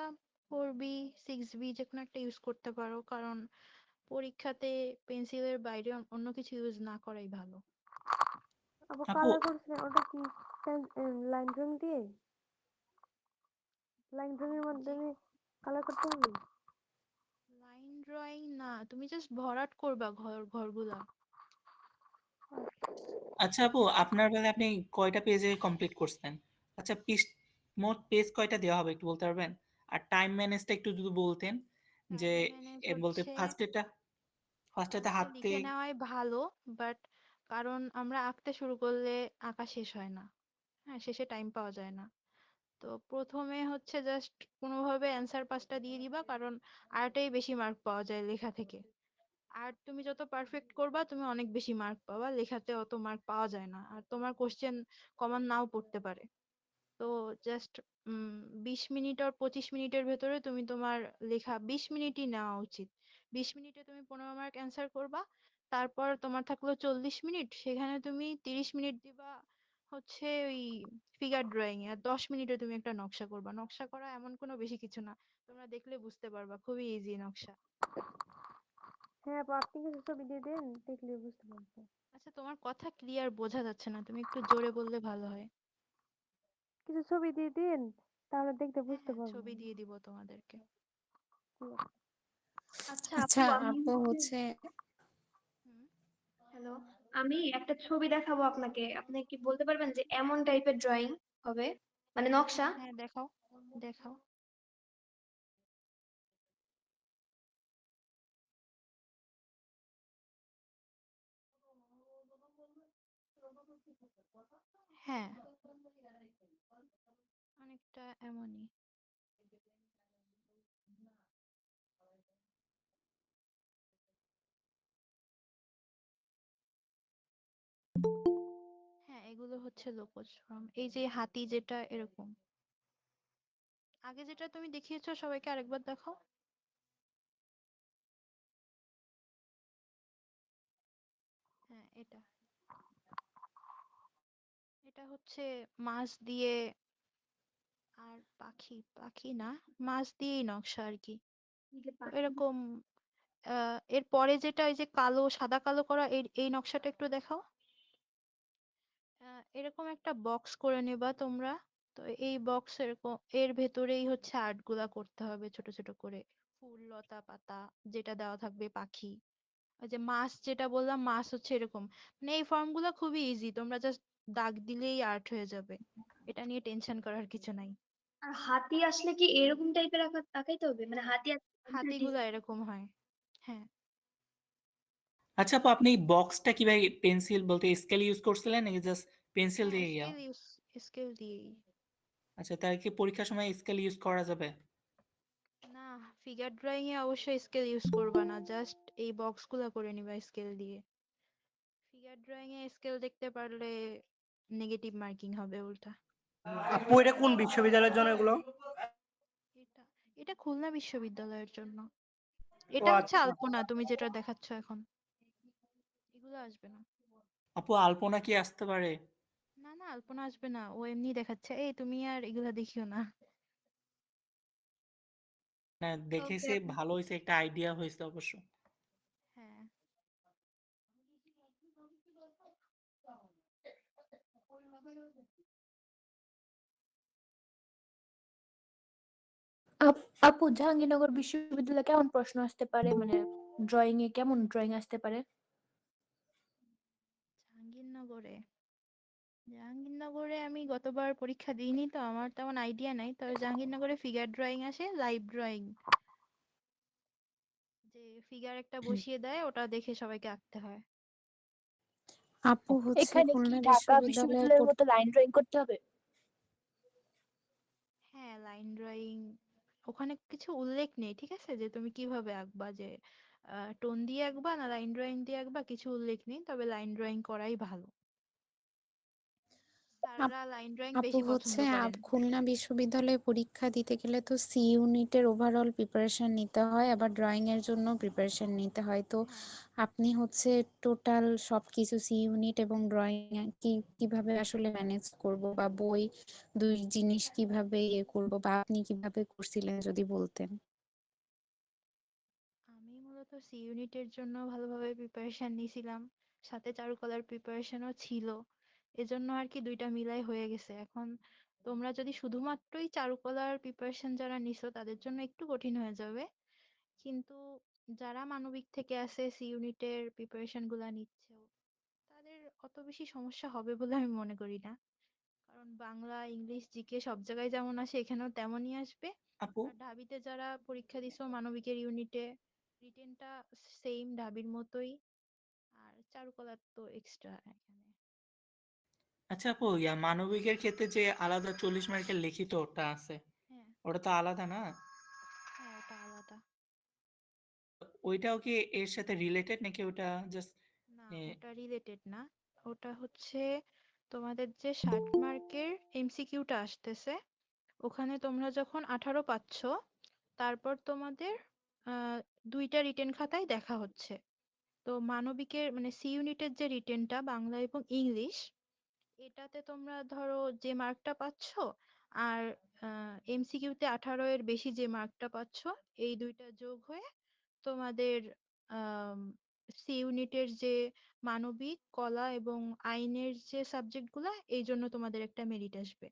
4B 6B যে কোনো একটা ইউজ করতে পারো, কারণ পরীক্ষাতে পেন্সিলের বাইরে অন্য কিছু ইউজ না করাই ভালো। আপু আপু কালার করছিলেন ওটা কি লাইন ড্রয়িং দিয়ে? লাইন ড্রয়িং এর জি, মাধ্যমে কালার করতে হবে? লাইন ড্রয়িং না, তুমি জাস্ট ভরাট করবা ঘরগুলা। আচ্ছা আপু, আপনার বেলায় আপনি কয়টা পেজে কমপ্লিট করছেন? আচ্ছা, মোট পেজ কয়টা দেওয়া হবে একটু বলতে পারবেন? আর টাইম ম্যানেজটা একটু যদি বলতেন, যে টাইম ম্যানেজ বলতে হচ্ছে ফার্স্টেতে ফার্স্টে হাতে। লিখে নেওয়াই ভালো, বাট কারণ আমরা আঁকতে শুরু করলে আঁকা শেষ হয় না। হ্যাঁ, শেষে টাইম পাওয়া যায় না। তো প্রথমে হচ্ছে জাস্ট কোনোভাবে অ্যান্সার পাঁচটা দিয়ে দিবা, কারণ আর্টেই বেশি মার্ক পাওয়া যায় লেখা থেকে। আর তুমি যত পারফেক্ট করবা তুমি অনেক বেশি মার্ক পাবা, লেখাতে অত মার্ক পাওয়া যায় না, আর তোমার কোশ্চেন কমন নাও পড়তে পারে। তো জাস্ট 20 মিনিট আর 25 মিনিটের ভেতরে তুমি তোমার লেখা 20 মিনিটই নেওয়া উচিত। 20 মিনিটে তুমি 15 মার্ক অ্যান্সার করবা, তারপর তোমার থাকলো 40 মিনিট, সেখানে তুমি 30 মিনিট দিবা হচ্ছে ওই ফিগার ড্রয়িং এ, আর 10 মিনিটে তুমি একটা নকশা করবা। নকশা করা এমন কোনো বেশি কিছু না, তোমরা দেখলে বুঝতে পারবা, খুবই ইজি নকশা। হ্যাঁ আপু, আপনি কিছু ছবি দিয়ে দেন, দেখলে বুঝতে পারবো। আচ্ছা, তোমার কথা ক্লিয়ার বোঝা যাচ্ছে না, তুমি একটু জোরে বললে ভালো হয়। কিছু ছবি দিয়ে দিন, তাহলে দেখতে হ্যাঁ বুঝতে হ্যাঁ, পারবো। ছবি দিয়ে দিব তোমাদেরকে। ঠিক আছে। আচ্ছা আপু, আচ্ছা আমি আপু হচ্ছে হুম। হ্যালো, আমি একটা ছবি দেখাবো আপনাকে, আপনি কি বলতে পারবেন যে এমন টাইপের ড্রয়িং হবে, মানে নকশা? হ্যাঁ, দেখাও দেখাও। হ্যাঁ, অনেকটা এমনই। হ্যাঁ, এগুলো হচ্ছে লোকজ ফর্ম, এই যে হাতি যেটা এরকম। আগে যেটা তুমি দেখিয়েছো সবাইকে আরেকবার দেখাও। হ্যাঁ, এটা এটা হচ্ছে মাছ দিয়ে, আর পাখি পাখি না, মাছ দিয়েই নকশা আর কি। এই যে তো পাখি। এরকম এর পরে যেটা ওই যে কালো সাদা কালো করা, এই এই নকশাটা একটু দেখাও। এরকম একটা বক্স করে নেবা তোমরা। তো এই বক্স এরকম, এর ভেতরেই হচ্ছে আর্ট গুলা করতে হবে ছোট ছোট করে, ফুল লতা পাতা যেটা দেওয়া থাকবে, পাখি, ওই যে মাছ যেটা বললাম, মাছ হচ্ছে এরকম। মানে এই ফর্ম গুলা খুবই ইজি, তোমরা জাস্ট দাগ দিলেই আর্ট হয়ে যাবে, এটা নিয়ে টেনশন করার কিছু নাই। আর হাতি আসলে কি এরকম টাইপের আঁকাইতে হবে, মানে হ্যাঁ, হাতি আসলে হাতিগুলা এরকম হয়। হ্যাঁ আচ্ছা আপু, আপনি বক্সটা কিভাবে, পেন্সিল বলতে স্কেল ইউজ করছিলেন নাকি জাস্ট পেন্সিল হ্যাঁ, দিয়ে গিয়া? স্কেল দিয়েই। আচ্ছা, তার কি পরীক্ষার সময় স্কেল ইউজ করা যাবে? না, ফিগার ড্রয়িং এ অবশ্যই স্কেল ইউজ করবা না, জাস্ট এই বক্স গুলা করে নিবা স্কেল দিয়ে। ফিগার ড্রয়িং এ স্কেল দেখতে পারলে নেগেটিভ মার্কিং হবে উল্টা। আপু এটা কোন বিশ্ববিদ্যালয়ের জন্য এগুলো? এটা এটা খুলনা বিশ্ববিদ্যালয়ের জন্য। ও এটা হচ্ছে আচ্ছা। আলপনা, তুমি যেটা দেখাচ্ছ এখন, এগুলো আসবে না। আপু আলপনা কি আসতে পারে? না না, আলপনা আসবে না, ও এমনি দেখাচ্ছে, এই তুমি আর এগুলা দেখিও না। না, ওকে দেখেছি আপু। ভালো হয়েছে, একটা আইডিয়া হয়েছে অবশ্য। হ্যাঁ, আপু জাহাঙ্গীরনগর বিশ্ববিদ্যালয়ে কেমন প্রশ্ন আসতে পারে, মানে ড্রয়িং এ কেমন ড্রয়িং আসতে পারে? জাহাঙ্গীরনগরে জাহাঙ্গীরনগরে আমি গতবার পরীক্ষা দিইনি, তো আমার তেমন আইডিয়া নাই, তবে জাহাঙ্গীরনগরে ফিগার ড্রয়িং আসে, লাইভ ড্রয়িং, যে ফিগার একটা বসিয়ে দেয়, ওটা দেখে সবাইকে আঁকতে হয়। আপু হচ্ছে এখানে কি খুলনা ঢাকা বিশ্ববিদ্যালয়ে বিশ্ববিদ্যালয়ের মতো লাইন ড্রয়িং করতে হবে? হ্যাঁ, লাইন ড্রয়িং, ওখানে কিছু উল্লেখ নেই, ঠিক আছে, যে তুমি কিভাবে আঁকবা, যে টোন দিয়ে আঁকবা না লাইন ড্রয়িং দিয়ে আঁকবা, কিছু উল্লেখ নেই, তবে লাইন ড্রয়িং করাই ভালো। স্যাররা লাইন ড্রয়িং আপু বেশি পছন্দ করেন। খুলনা বিশ্ববিদ্যালয়ে পরীক্ষা দিতে গেলে তো সি ইউনিটের ওভারঅল প্রিপারেশন নিতে হয়, আবার ড্রয়িং এর জন্য প্রিপারেশন নিতে হয়। তো হ্যাঁ, আপনি টোটাল সবকিছু সি ইউনিট এবং ড্রয়িং কিভাবে আসলে ম্যানেজ করব, বা বই দুই জিনিস কিভাবে করব, বা আপনি কিভাবে করছিলেন যদি বলতেন। আমি মূলত সি ইউনিটের জন্য ভালোভাবে প্রিপারেশন নিয়েছিলাম, সাথে চারুকলার প্রিপারেশনও ছিল। এজন্য আর কি দুইটা মিলাই হয়ে গেছে। এখন তোমরা যদি শুধুমাত্রই চারুকলার প্রিপারেশন যারা নিছো তাদের জন্য একটু কঠিন হয়ে যাবে, কিন্তু যারা মানবিক থেকে আসে সি ইউনিটের প্রিপারেশন গুলা নিচ্ছে তাদের অত বেশি সমস্যা হবে বলে আমি মনে করি না। কারণ বাংলা, ইংলিশ, জিকে সব জায়গায় যেমন আসে এখানেও তেমনই আসবে। আপু আর ঢাবিতে যারা পরীক্ষা দিছো মানবিকের ইউনিটে, রিটেনটা সেম ঢাবির মতোই। আর চারুকলার তো এক্সট্রা এখানে। আচ্ছা আপু, মানবিকের ক্ষেত্রে যে আলাদা 40 মার্কের লিখিত ওটা আছে, হ্যাঁ, ওটা তো আলাদা না? হ্যাঁ, ওটা আলাদা। ওইটাও কি এর সাথে রিলেটেড নাকি ওটা জাস্ট? না, ওটা রিলেটেড না। ওটা হচ্ছে তোমাদের যে 60 মার্কের এমসিকিউটা আসতেছে, ওখানে তোমরা যখন 18 পাচ্ছ, তারপর তোমাদের দুইটা রিটেন খাতায় দেখা হচ্ছে। তো মানবিকের মানে সি ইউনিটের যে রিটেনটা বাংলা এবং ইংলিশ, এটাতে তোমরা ধরো যে মার্কটা পাচ্ছ, আর এমসিকিউতে 18 এর বেশি যে মার্কটা পাচ্ছ, এই দুইটা যোগ হয়ে তোমাদের সি ইউনিটের যে মানবিক, কলা এবং আইনের যে সাবজেক্টগুলা, এই জন্য তোমাদের একটা মেরিট আসবে।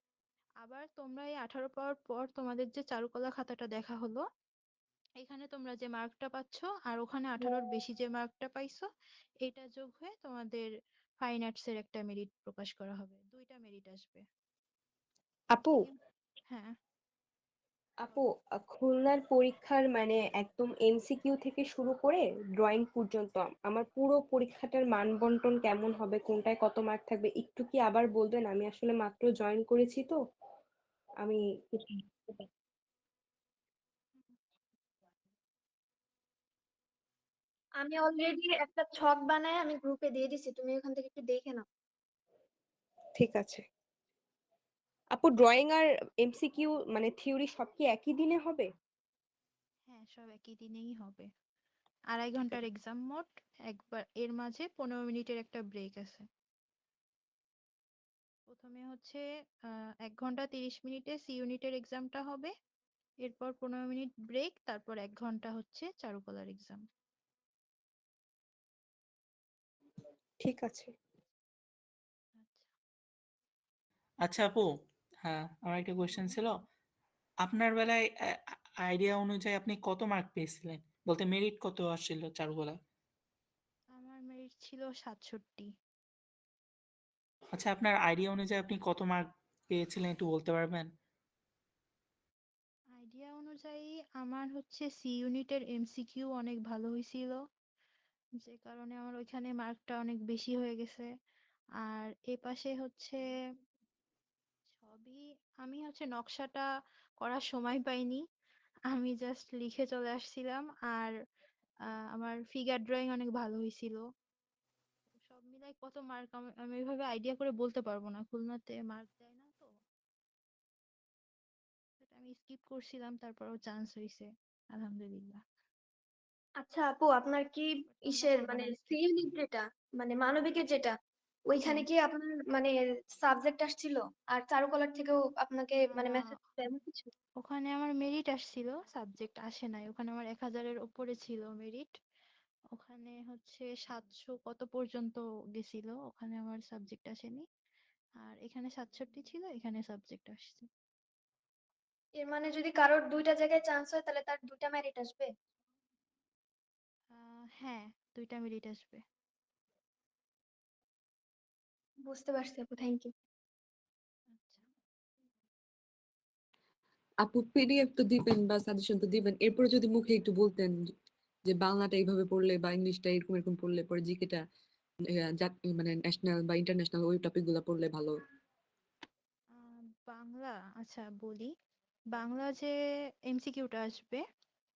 আবার তোমরা এই 18 পাওয়ার পর তোমাদের যে চারুকলা খাতাটা দেখা হলো, এখানে তোমরা যে মার্কটা পাচ্ছ আর ওখানে 18-র বেশি যে মার্কটা পাইছো, এটা যোগ হয়ে তোমাদের ফাইন আর্টস এর একটা মেরিট প্রকাশ করা হবে। দুইটা মেরিট আসবে। আপু হ্যাঁ, আপু খুলনার পরীক্ষার মানে একদম এমসিকিউ থেকে শুরু করে ড্রয়িং পর্যন্ত আমার পুরো পরীক্ষাটার মান বন্টন কেমন হবে, কোনটায় কত মার্ক থাকবে, একটু কি আবার বলবেন? আমি আসলে মাত্র জয়েন করেছি তো আমি কিছু বুঝতে পারছি না। আমি অলরেডি একটা ছক বানায় আমি গ্রুপে দিয়ে দিছি, তুমি ওখান থেকে একটু দেখে নাও। ঠিক আছে আপু, ড্রয়িং আর এমসিকিউ মানে থিওরি সব কি একই দিনে হবে? হ্যাঁ, সব একই দিনেই হবে। 2.5 ঘন্টার এক্সাম মোট। একবার এর মাঝে 15 মিনিটের একটা ব্রেক আছে। প্রথমে হচ্ছে 1 ঘন্টা 30 মিনিটে সি ইউনিটের এক্সামটা হবে, এরপর 15 মিনিট ব্রেক, তারপর 1 ঘন্টা হচ্ছে চারুকলার এক্সাম। ঠিক আছে। আচ্ছা। আচ্ছা আপু, হ্যাঁ আমার একটা কোয়েশ্চেন ছিল। আপনার বেলায় আইডিয়া অনুযায়ী আপনি কত মার্ক পেয়েছিলেন, বলতে মেরিট কত আসছিল চারুকলা? আমার মেরিট ছিল 67। আচ্ছা, আপনার আইডিয়া অনুযায়ী আপনি কত মার্ক পেয়েছিলেন একটু বলতে পারবেন? আইডিয়া অনুযায়ী আমার হচ্ছে সি ইউনিটের এমসিকিউ অনেক ভালো হয়েছিল, যে কারণে আমার ওইখানে মার্কটা অনেক বেশি হয়ে গেছে। আর এ পাশে হচ্ছে সবই, আমি হচ্ছে নকশাটা করার সময় পাইনি, আমি জাস্ট লিখে চলে আসছিলাম। আর আমার ফিগার ড্রয়িং অনেক ভালো হয়েছিল। সব মিলাই কত মার্ক আমি ওইভাবে আইডিয়া করে বলতে পারবো না, খুলনাতে মার্ক দেয় না তো। সেটা আমি স্কিপ করছিলাম, তারপরও চান্স হয়েছে, আলহামদুলিল্লাহ। আচ্ছা আপু, আপনার কি এবার তোমরা ইসের করবা মানে না সি স্কিপ। ইউনিট যেটা মানে মানবিকের যেটা, ওইখানে হ্যাঁ। কি আপনার মানে সাবজেক্ট আসছিল? আর চারুকলার থেকেও আপনাকে না, মানে না, মেসেজ এমন কিছু? ওখানে আমার মেরিট আসছিল, সাবজেক্ট আসে নাই। ওখানে আমার 1000-এর উপরে ছিল মেরিট। ওখানে হচ্ছে 700 কত পর্যন্ত গেছিল, ওখানে আমার সাবজেক্ট আসেনি। আর এখানে 67 ছিল, এখানে সাবজেক্ট আসছে। এর মানে যদি কারোর দুইটা জায়গায় চান্স হয় তাহলে তার দুইটা মেরিট আসবে? হ্যাঁ, দুইটা মেরিট আসবে। বুঝতে পারছি আপু, থ্যাংক ইউ। আচ্ছা। আপু পিডিএফ তো দিবেন বা সাজেশন তো দিবেন, এরপরে যদি মুখে একটু বলতেন যে বাংলাটা এইভাবে পড়লে বা ইংলিশটা এরকম এরকম পড়লে পরে জিকেটা মানে ন্যাশনাল বা ইন্টারন্যাশনাল ওই টপিক গুলা পড়লে ভালো। বাংলা, আচ্ছা বলি। বাংলা যে এমসিকিউটা আসবে,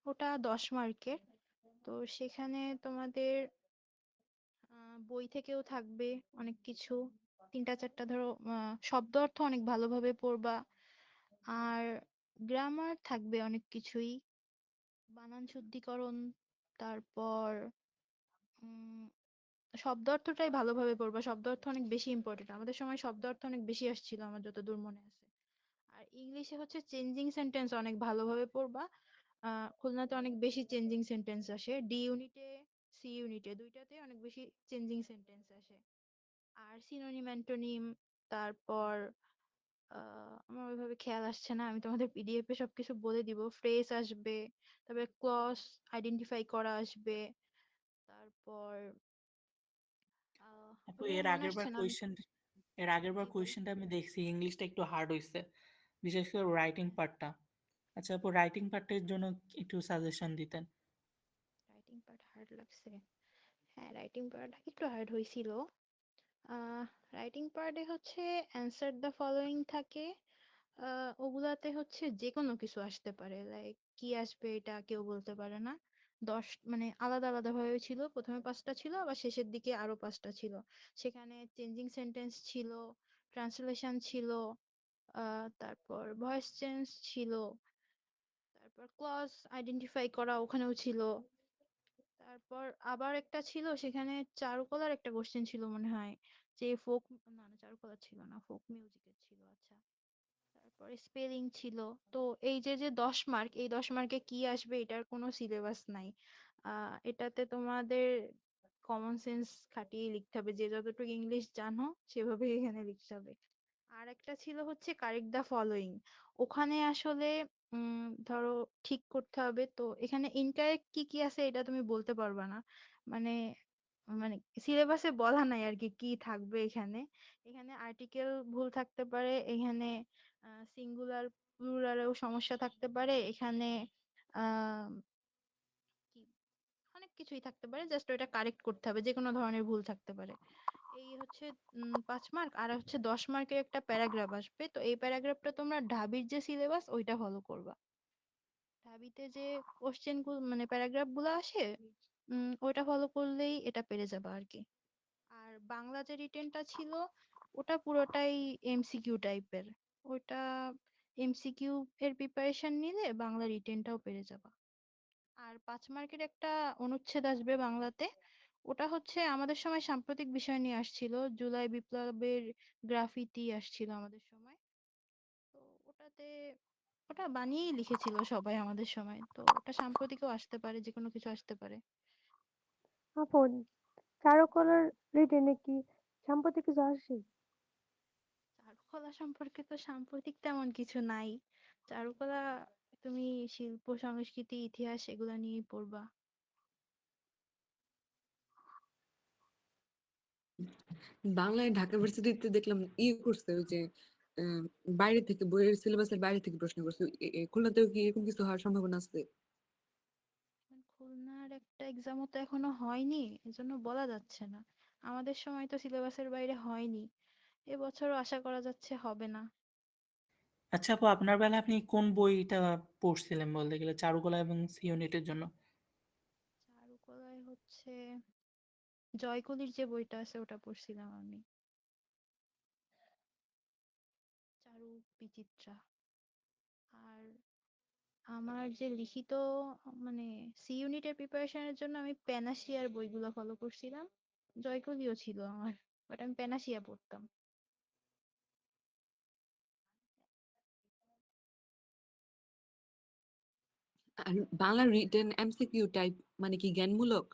ওটা 10 মার্কের। তো সেখানে তোমাদের বই থেকেও থাকবে অনেক কিছু। তিনটা চারটা ধরো শব্দ অর্থ অনেক ভালোভাবে পড়বা। আর গ্রামার থাকবে অনেক কিছুই, বানান শুদ্ধিকরণ, তারপর উম শব্দ অর্থটাই ভালোভাবে পড়বা। শব্দ অর্থ অনেক বেশি ইম্পর্টেন্ট, আমাদের সময় শব্দ অর্থ অনেক বেশি আসছিল আমার যতদূর মনে আছে। আর ইংলিশে হচ্ছে চেঞ্জিং সেন্টেন্স অনেক ভালোভাবে পড়বা। খুলনাতে অনেক বেশি চেঞ্জিং সেন্টেন্স আসে, ডি ইউনিটে সি ইউনিটে দুইটাতে অনেক বেশি চেঞ্জিং সেন্টেন্স আসে। আর সিনোনিম অ্যান্টোনিম, তারপর আমার ওইভাবে খেয়াল আসছে না, আমি তোমাদের পিডিএফ এ সবকিছু বলে দিব। ফ্রেজ আসবে, তারপরে ক্লজ আইডেন্টিফাই করা আসবে, তারপর আপু ওইভাবে এর মনে আগের বার আসছে না। কোয়েশ্চেন এর আগের বার জি বলো। কোয়েশ্চেনটা আমি দেখছি ইংলিশটা একটু হার্ড হইছে, বিশেষ করে রাইটিং পার্টটা। আচ্ছা আপু, রাইটিং পার্টের জন্য একটু সাজেশন দিতেন। রাইটিং পার্ট হার্ড লাগছে? হ্যাঁ, রাইটিং পার্ট একটু হার্ড হয়েছিল। রাইটিং পার্টে হচ্ছে অ্যান্সার দ্য ফলোইং থাকে। ওগুলাতে হচ্ছে যে কোনো কিছু আসতে পারে, লাইক কি আসবে এটা কেউ বলতে পারে না। মানে আলাদা আলাদা ভাবে ছিল, প্রথমে 5টা ছিল, আবার শেষের দিকে আরো 5টা ছিল। সেখানে চেঞ্জিং সেন্টেন্স ছিল, ট্রান্সলেশন ছিল, তারপর ভয়েস চেঞ্জ ছিল, তারপর ক্লজ আইডেন্টিফাই করা ওখানেও ছিল। তারপর আবার একটা ছিল, সেখানে চারুকলার একটা কোশ্চেন ছিল মনে হয়, যে ফোক, না না চারুকলা ছিল না, ফোক মিউজিকের ছিল। আচ্ছা, তারপরে স্পেলিং ছিল। তো এই যে যে 10 মার্ক, এই 10 মার্কে কি আসবে এটার কোনো সিলেবাস নাই। এটাতে তোমাদের কমন সেন্স খাটিয়ে লিখতে হবে, যে যতটুকু ইংলিশ জানো সেভাবে এখানে লিখতে হবে। আর একটা ছিল হচ্ছে কারেক্ট দা ফলোইং। ওখানে আসলে ধরো ঠিক করতে হবে, তো এখানে ইনকারেক্ট কি কি আছে এটা তুমি বলতে পারবা না। মানে মানে সিলেবাসে বলা নাই আর কি কি থাকবে এখানে। এখানে আর্টিকেল ভুল থাকতে পারে, এখানে সিঙ্গুলার প্লুরালেও সমস্যা থাকতে পারে, এখানে আহ কি অনেক কিছুই থাকতে পারে, জাস্ট ওটা কারেক্ট করতে হবে, যে কোনো ধরনের ভুল থাকতে পারে। এই হচ্ছে 5 মার্ক। আর হচ্ছে 10 মার্কের একটা প্যারাগ্রাফ আসবে, তো এই প্যারাগ্রাফটা তোমরা ঢাবির যে সিলেবাস ওইটা ফলো করবা। ঢাবিতে যে কোশ্চেন গুলো মানে প্যারাগ্রাফ গুলো আসে, ওইটা ফলো করলেই এটা পেরে যাবা আর কি। আর বাংলা যে রিটেনটা ছিল ওটা পুরোটাই এমসিকিউ টাইপের। ওটা এমসিকিউ এর প্রিপারেশন নিলে বাংলা রিটেনটাও পেরে যাবা। আর 5 মার্কের একটা অনুচ্ছেদ আসবে বাংলাতে, ওটা হচ্ছে আমাদের সময় সাম্প্রতিক বিষয় নিয়ে আসছিল, জুলাই বিপ্লবের গ্রাফিতি আসছিল আমাদের সময়। তো ওটাতে ওটা বানিয়েই লিখেছিল সবাই আমাদের সময়, তো ওটা সাম্প্রতিকও আসতে পারে, যে কোনো কিছু আসতে পারে। আপু চারুকলার রিটেনে কি সাম্প্রতিক কিছু আসে? চারুকলা সম্পর্কে তো সাম্প্রতিক তেমন কিছু নাই। চারুকলা তুমি শিল্প সংস্কৃতি ইতিহাস এগুলা নিয়েই পড়বা। বাংলায় ঢাকা ভার্সিটিতে দেখলাম করছে ওই যে আহ, বাইরে থেকে বইয়ের সিলেবাসের বাইরে থেকে প্রশ্ন করছে। খুলনাতেও কি এরকম কিছু হওয়ার সম্ভাবনা আছে? খুলনার একটা এক্সামও তো এখনো হয়নি, এজন্য বলা যাচ্ছে না। আমাদের সময় তো সিলেবাসের বাইরে হয়নি, এবছরও আশা করা যাচ্ছে হবে না। আচ্ছা আপু, আপনার বেলা আপনি কোন বইটা পড়ছিলেন বলতে গেলে চারুকলা এবং সি ইউনিটের জন্য? চারুকলায় হচ্ছে জয়কলির যে বইটা আছে ওটা পড়ছিলাম আমি, চারু বিচিত্রা। আর আমার যে লিখিত মানে সি ইউনিটের প্রিপারেশনের জন্য আমি প্যানাসিয়ার বইগুলো ফলো করছিলাম। জয়কলিও ছিল আমার, বাট আমি প্যানাসিয়া পড়তাম। আর বাংলা রিটেন এমসিকিউ টাইপ মানে কি জ্ঞানমূলক?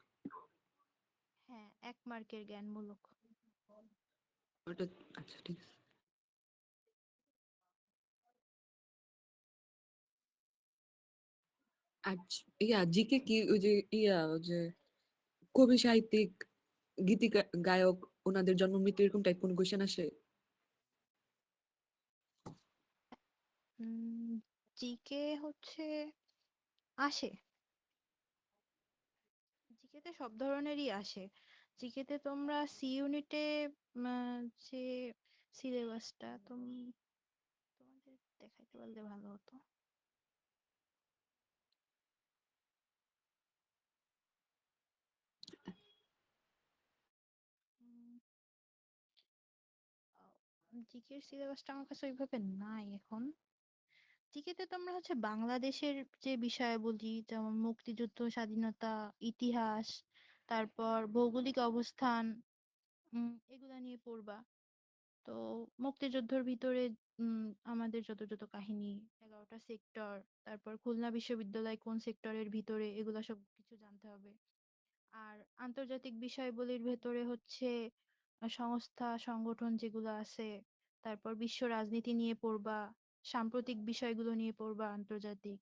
হ্যাঁ, 1 মার্কের জ্ঞানমূলক। ওটা আচ্ছা ঠিক আছে। আর জিকে কি ওই যে ওই যে কবি সাহিত্যিক গীতিকা গায়ক ওনাদের জন্ম মৃত্যু এরকম টাইপ কোন কোশ্চেন আসে? জিকে হচ্ছে আসে, জিকেতে সব ধরনেরই আসে। জিকেতে তোমরা সি ইউনিটে যে সিলেবাসটা তোমাদের দেখাইতে পারলে ভালো হতো। উম, জিকের সিলেবাসটা আমার কাছে ওইভাবে নাই এখন। জিকেতে তোমরা হচ্ছে বাংলাদেশের যে বিষয়াবলী যেমন মুক্তিযুদ্ধ, স্বাধীনতা, ইতিহাস, তারপর ভৌগোলিক অবস্থান, এগুলা নিয়ে পড়বা। তো মুক্তিযুদ্ধের ভিতরে আমাদের যত যত কাহিনী, 11টা সেক্টর, তারপর খুলনা বিশ্ববিদ্যালয় কোন সেক্টরের ভিতরে, এগুলা সব কিছু জানতে হবে। আর আন্তর্জাতিক বিষয়াবলীর ভেতরে হচ্ছে সংস্থা সংগঠন যেগুলো আছে, তারপর বিশ্ব রাজনীতি নিয়ে পড়বা, সাম্প্রতিক বিষয়গুলো নিয়ে পড়বা আন্তর্জাতিক।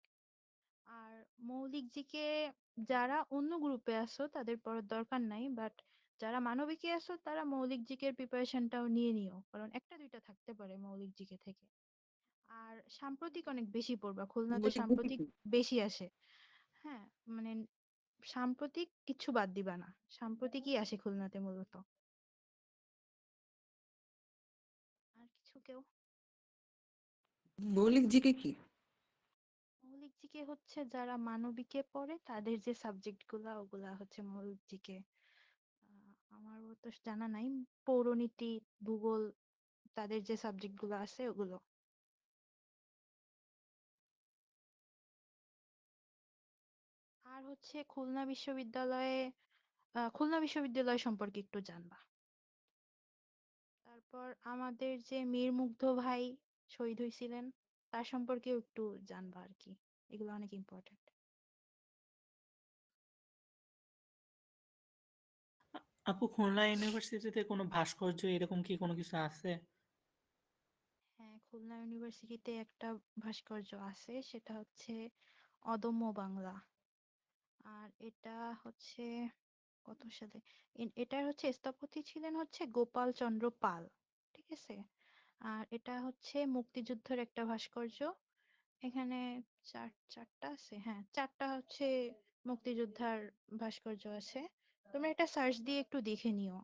আর মৌলিক জিকে যারা অন্য গ্রুপে আছো তাদের পড়ার দরকার নাই, বাট যারা মানবিকে আছো তারা মৌলিক জিকের প্রিপারেশনটাও নিয়ে নিও, কারণ একটা দুইটা থাকতে পারে মৌলিক জিকে থেকে। আর সাম্প্রতিক অনেক বেশি পড়বা, খুলনাতে মৌলিক জিকে সাম্প্রতিক কি? বেশি আসে। হ্যাঁ, মানে সাম্প্রতিক কিছু বাদ দিবা না, সাম্প্রতিকই আসে খুলনাতে মূলত। আর কিছু কেউ? মৌলিক জিকে কি? মৌলিক জিকে হচ্ছে যারা মানবিকে পড়ে তাদের যে সাবজেক্ট গুলা, ওগুলা হচ্ছে মৌলিক জিকে। আমার তো জানা নাই। পৌরনীতি, ভূগোল, তাদের যে সাবজেক্ট গুলো আছে ওগুলো। আর হচ্ছে খুলনা বিশ্ববিদ্যালয় সম্পর্কে একটু জানবা। তারপর আমাদের যে মীর মুগ্ধ ভাই শহীদ হয়েছিলেন, তার সম্পর্কেও একটু জানবা আর কি। এগুলো অনেক ইম্পর্টেন্ট। আপু, খুলনা ইউনিভার্সিটিতে কোনো ভাস্কর্য এরকম কি কোনো কিছু আছে? হ্যাঁ, খুলনা ইউনিভার্সিটিতে একটা ভাস্কর্য আছে, সেটা হচ্ছে অদম্য বাংলা। আর এটা হচ্ছে কত সালে, এটার হচ্ছে স্থপতি ছিলেন হচ্ছে গোপাল চন্দ্র পাল। ঠিক আছে। আর এটা হচ্ছে মুক্তিযুদ্ধের একটা ভাস্কর্য। এখানে চারটা আছে, হ্যাঁ চারটা হচ্ছে মুক্তিযোদ্ধার ভাস্কর্য আছে। তোমরা এটা সার্চ দিয়ে একটু দেখে নিও।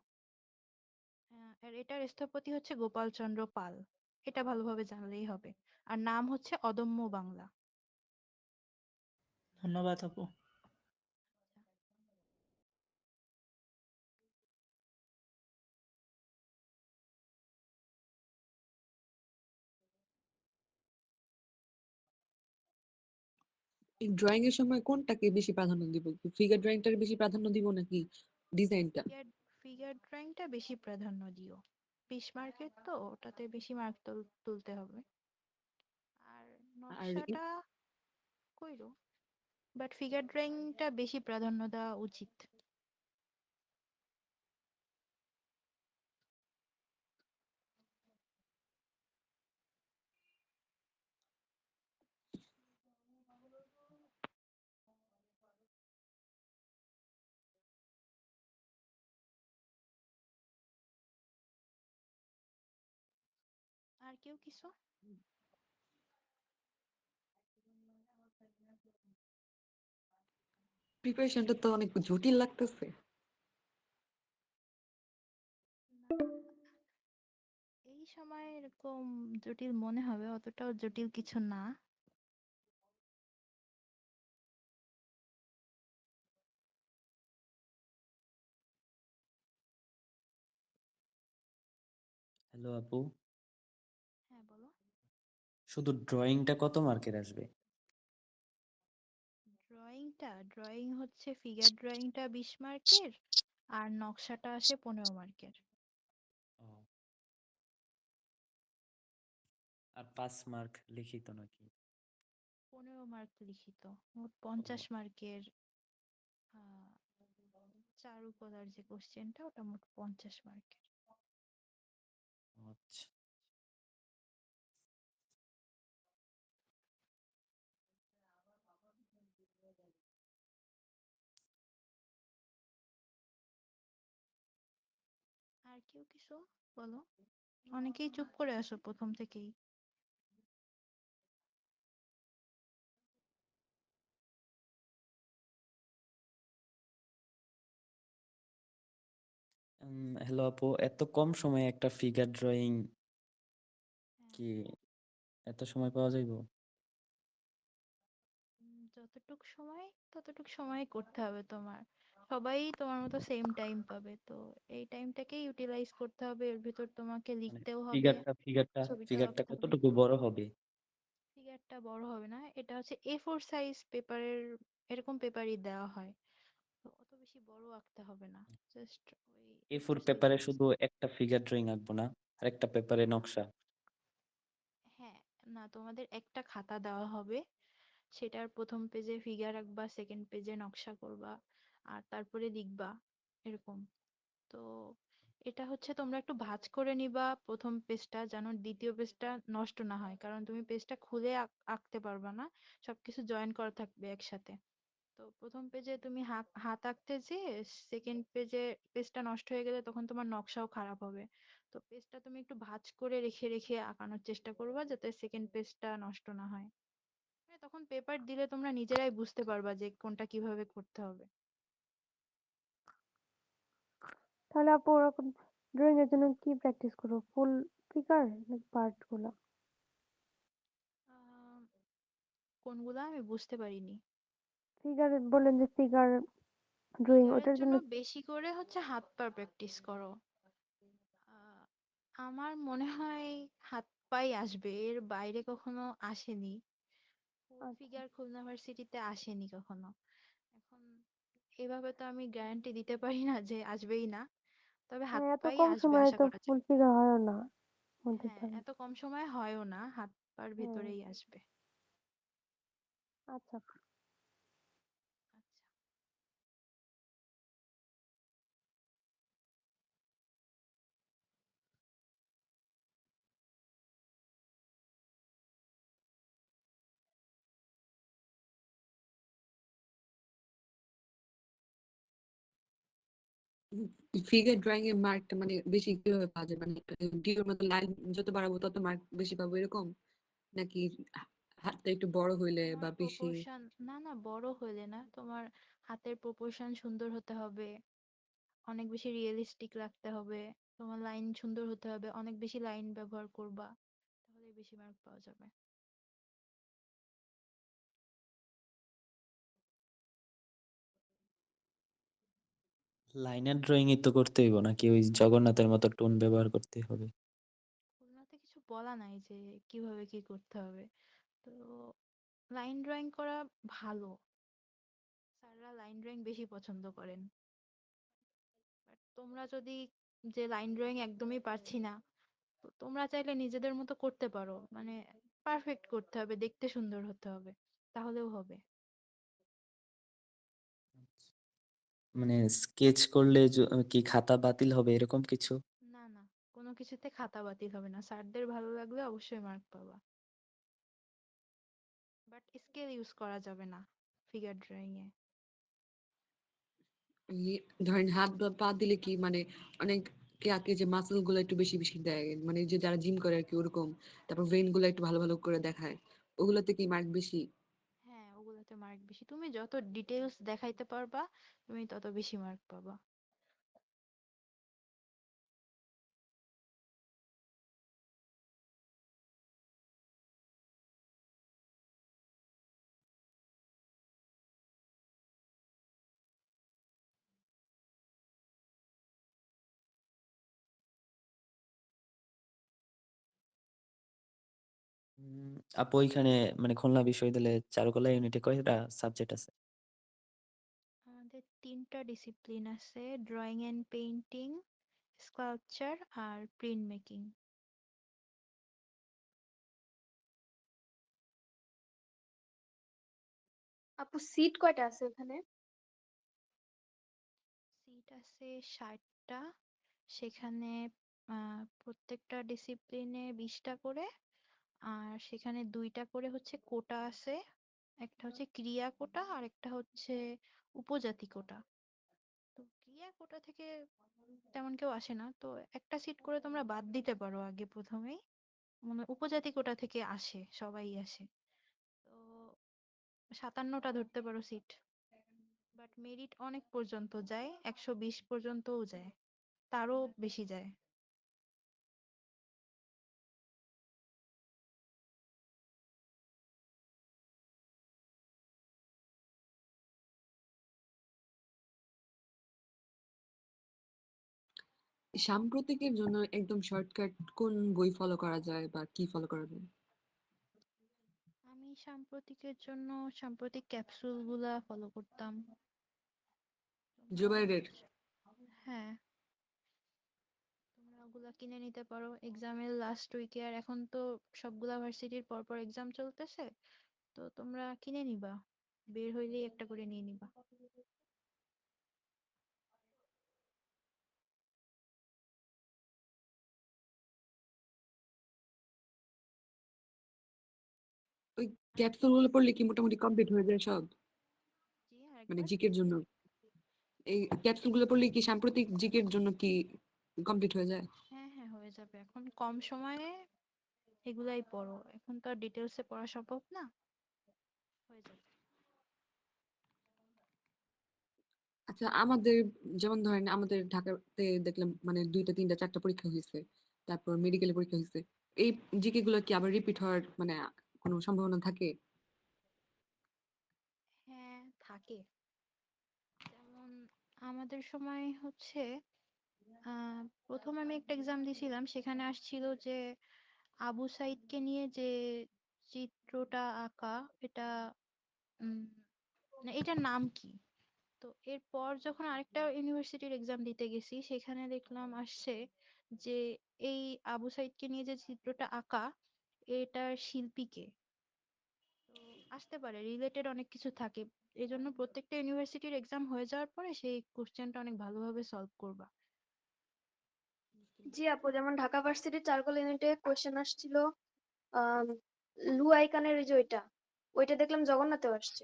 আর এটার স্থপতি হচ্ছে গোপাল চন্দ্র পাল। এটা ভালোভাবে জানলেই হবে। আর নাম হচ্ছে অদম্য বাংলা। ধন্যবাদ আপু। এই ড্রয়িং এর সময় কোনটাকে বেশি প্রাধান্য দিব? ফিগার ড্রয়িংটাকে বেশি প্রাধান্য দিব নাকি ডিজাইনটা? ফিগার ফিগার ড্রয়িংটা বেশি প্রাধান্য দিও। 20 মার্কের তো, ওটাতে বেশি মার্ক তুলতে হবে। আর আর নকশাটা কইরো, বাট ফিগার ড্রয়িংটা বেশি প্রাধান্য দেওয়া উচিত। আর কেউ কিছু? প্রিপারেশনটা তো অনেক জটিল লাগতেছে। এই সময় এরকম জটিল মনে হবে, অতটাও জটিল কিছু না। হ্যালো আপু, হ্যাঁ বলো। শুধু ড্রয়িংটা কত মার্কের আসবে? ড্রয়িং হচ্ছে ফিগার ড্রয়িংটা 20 মার্কের, আর নকশাটা আসে 15 মার্কের। ও, আর 5 মার্ক লিখিত নাকি? 15 মার্ক লিখিত। মোট ও, 50 মার্কের। আহ চারুকলার যে কোশ্চেনটা, ওটা মোট 50 মার্কের। আচ্ছা। আর কেউ কিছু বলো। অনেকেই চুপ করে আসো প্রথম থেকেই। হ্যালো আপু, এত কম সময়ে একটা ফিগার ড্রয়িং হ্যাঁ, কি এত সময় পাওয়া যাইব? যতটুক সময় ততটুক সময় করতে হবে তোমার। সবাই তোমার মতো সেম টাইম পাবে, তো এই টাইমটাকে ইউটিলাইজ করতে হবে, এর ভিতর তোমাকে মানে লিখতেও হবে, ফিগারটা ফিগারটা ছবিটাও ফিগারটা আঁকতে হবে। কতটুকু বড় হবে? ফিগারটা বড় হবে না, এটা হচ্ছে A4 সাইজ পেপারের, এরকম পেপারই দেওয়া হয়, তো অত বেশি বড় আঁকতে হবে না, জাস্ট ওই A4 A4 পেপারে সাইজের। শুধু একটা ফিগার ড্রয়িং আঁকবো না, আরেকটা পেপারে নকশা? হ্যাঁ, না তোমাদের একটা খাতা দেওয়া হবে, সেটার প্রথম পেজে ফিগার আঁকবা, সেকেন্ড পেজে নকশা করবা, আর তারপরে লিখবা, এরকম। তো এটা হচ্ছে তোমরা একটু ভাঁজ করে নিবা প্রথম পেজটা, যেন দ্বিতীয় পেজটা নষ্ট না হয়, কারণ তুমি পেজটা খুলে আঁকতে পারবা না, সবকিছু জয়েন করা থাকবে একসাথে। তো প্রথম পেজে তুমি হাত আঁকতে যে, সেকেন্ড পেজে পেজটা নষ্ট হয়ে গেলে তখন তোমার নকশাও খারাপ হবে। তো পেজটা তুমি একটু ভাঁজ করে রেখে রেখে আঁকানোর চেষ্টা করবা, যাতে সেকেন্ড পেজটা নষ্ট না হয়। মানে তখন পেপার দিলে তোমরা নিজেরাই বুঝতে পারবা যে কোনটা কিভাবে করতে হবে। তাহলে আপু ওরকম ড্রয়িং এর জন্য কি প্র্যাকটিস করবো, ফুল ফিগার নাকি পার্ট গুলা? আহ, কোনগুলা আমি বুঝতে পারিনি। ফিগার বললেন যে ফিগার ড্রয়িং, ফিগারের ওটার জন্য জন্য বেশি করে হচ্ছে হাত পা প্র্যাকটিস করো। আহ, আমার মনে হয় হাত পাই আসবে, এর বাইরে কখনো আসেনি, ফুল আচ্ছা। ফিগার খুলনা ভার্সিটিতে আসেনি কখনো। এখন এভাবে তো আমি গ্যারান্টি দিতে পারি না যে আসবেই না, তবে হাত হ্যাঁ, এত পাই কম আসবে সময়ে আশা তো করা ফুল যায়। ফিগার হয়ও না বলতে হ্যাঁ, পারেন। এত কম সময় হয়ও না, হাত পার হ্যাঁ। ভেতরেই আসবে। আচ্ছা। আচ্ছা। ফিগার ড্রয়িং এর মার্কটা মানে বেশি কিভাবে পাওয়া যায়, মানে ডিওর মতো লাইন যত বাড়াবো তত মার্ক বেশি পাবো এরকম, নাকি হাতটা একটু বড় হইলে তোমার বা বেশি? প্রপোর্শন, না না, বড় হইলে না, তোমার হাতের প্রপোর্শন সুন্দর হতে হবে, অনেক বেশি রিয়েলিস্টিক রাখতে হবে, তোমার লাইন সুন্দর হতে হবে, অনেক বেশি লাইন ব্যবহার করবা, তাহলে বেশি মার্ক পাওয়া যাবে। লাইনার ড্রয়িং তো করতে হইব নাকি ওই জগন্নাথের মতো টোন ব্যবহার করতে হবে? খুলনাতে কিছু বলা নাই যে কিভাবে কি করতে হবে, তো লাইন ড্রয়িং করা ভালো, স্যাররা লাইন ড্রয়িং বেশি পছন্দ করেন। বাট তোমরা যদি, যে লাইন ড্রয়িং একদমই পারছি না, তো তোমরা চাইলে নিজেদের মতো করতে পারো, মানে পারফেক্ট করতে হবে, দেখতে সুন্দর হতে হবে, তাহলেও হবে। মানে স্কেচ করলে কি খাতা বাতিল হবে এরকম কিছু? না না, কোনো কিছুতে খাতা বাতিল হবে না, স্যারদের ভালো লাগলে অবশ্যই মার্ক পাবা, বাট স্কেল ইউজ করা যাবে না ফিগার ড্রয়িং এ। ধরেন হাত বা পা দিলে কি মানে অনেক কে আঁকে যে মাসেল গুলো একটু বেশি বেশি দেয়, মানে যে যারা জিম করে আর কি ওরকম, তারপর ভেইন গুলো একটু ভালো ভালো করে দেখায়, ওগুলোতে কি মার্ক বেশি? হ্যাঁ, ওগুলোতে মার্ক বেশি, তুমি যত ডিটেলস দেখাইতে পারবা তুমি তত বেশি মার্ক পাবা। আপু ওইখানে মানে খুলনা বিশ্ববিদ্যালয়ে চারুকলা ইউনিটে কয়টা সাবজেক্ট আছে? আমাদের তিনটা ডিসিপ্লিন আছে, ড্রয়িং এন্ড পেইন্টিং, স্কাল্পচার আর প্রিন্ট মেকিং। আপু সিট কয়টা আছে ওখানে? সিট আছে 60টা, সেখানে প্রত্যেকটা ডিসিপ্লিনে 20টা করে, আর সেখানে 2টা করে হচ্ছে কোটা আছে, একটা হচ্ছে ক্রিয়া কোটা আর একটা হচ্ছে উপজাতি কোটা। তো ক্রিয়া কোটা থেকে তেমন কেউ আসে না, তো একটা সিট করে তোমরা বাদ দিতে পারো আগে প্রথমেই, মানে উপজাতি কোটা থেকে আসে, সবাই আসে, তো 57টা ধরতে পারো সিট, বাট মেরিট অনেক পর্যন্ত যায়, 120 পর্যন্তও যায়, তারও বেশি যায়। সাম্প্রতিকের জন্য একদম শর্টকাট কোন বই ফলো করা যায় বা কি ফলো করা যায়? আমি সাম্প্রতিকের জন্য সাম্প্রতিক ক্যাপসুল গুলা ফলো করতাম। তোমরা জুবাইরের হ্যাঁ, তোমরা ওগুলা কিনে নিতে পারো এক্সামের লাস্ট উইকে। আর এখন তো সবগুলা ভার্সিটির পরপর এক্সাম চলতেছে, তো তোমরা কিনে নিবা, বের হইলেই একটা করে নিয়ে নিবা। ওই ক্যাপসুল গুলো পড়লে কি মোটামুটি কমপ্লিট হয়ে যায় সব? জি মানে আরেকবার। জিকের জন্য এই ক্যাপসুল গুলো পড়লে কি সাম্প্রতিক জিকের জন্য কি কমপ্লিট হয়ে যায়? হ্যাঁ হ্যাঁ, হয়ে যাবে। এখন কম সময়ে এগুলাই পড়ো, এখন তো আর ডিটেলসে পড়া সম্ভব না, হয়ে যাবে। আচ্ছা, আমাদের যেমন ধরেন আমাদের ঢাকাতে দেখলাম মানে 2টা 3টা 4টা পরীক্ষা হয়েছে, তারপর মেডিকেলের পরীক্ষা হয়েছে। এই জিকে গুলো কি আবার রিপিট হওয়ার মানে কোনো সম্ভাবনা থাকে? হ্যাঁ থাকে। যেমন আমাদের সময় হচ্ছে প্রথম আমি একটা এক্সাম দিয়েছিলাম, সেখানে আসছিল যে আবু সাইদকে নিয়ে যে চিত্রটা আঁকা, এটা এটার নাম কি। তো এরপর যখন আরেকটা ইউনিভার্সিটির এক্সাম দিতে গেছি, সেখানে দেখলাম আসছে যে এই আবু সাইদকে নিয়ে যে চিত্রটা আঁকা, এটার শিল্পীকে। তো আসতে পারে, রিলেটেড অনেক কিছু থাকে। এই জন্য প্রত্যেকটা ইউনিভার্সিটির এক্সাম হয়ে যাওয়ার পরে সেই কোশ্চেনটা অনেক ভালোভাবে সলভ করবা। জি আপু, যেমন ঢাকা ভার্সিটির চারকোল ইউনিটে কোয়েশ্চেন আসছিল আহ লু আইকানের ওই যে ওইটা দেখলাম জগন্নাথেও আসছে।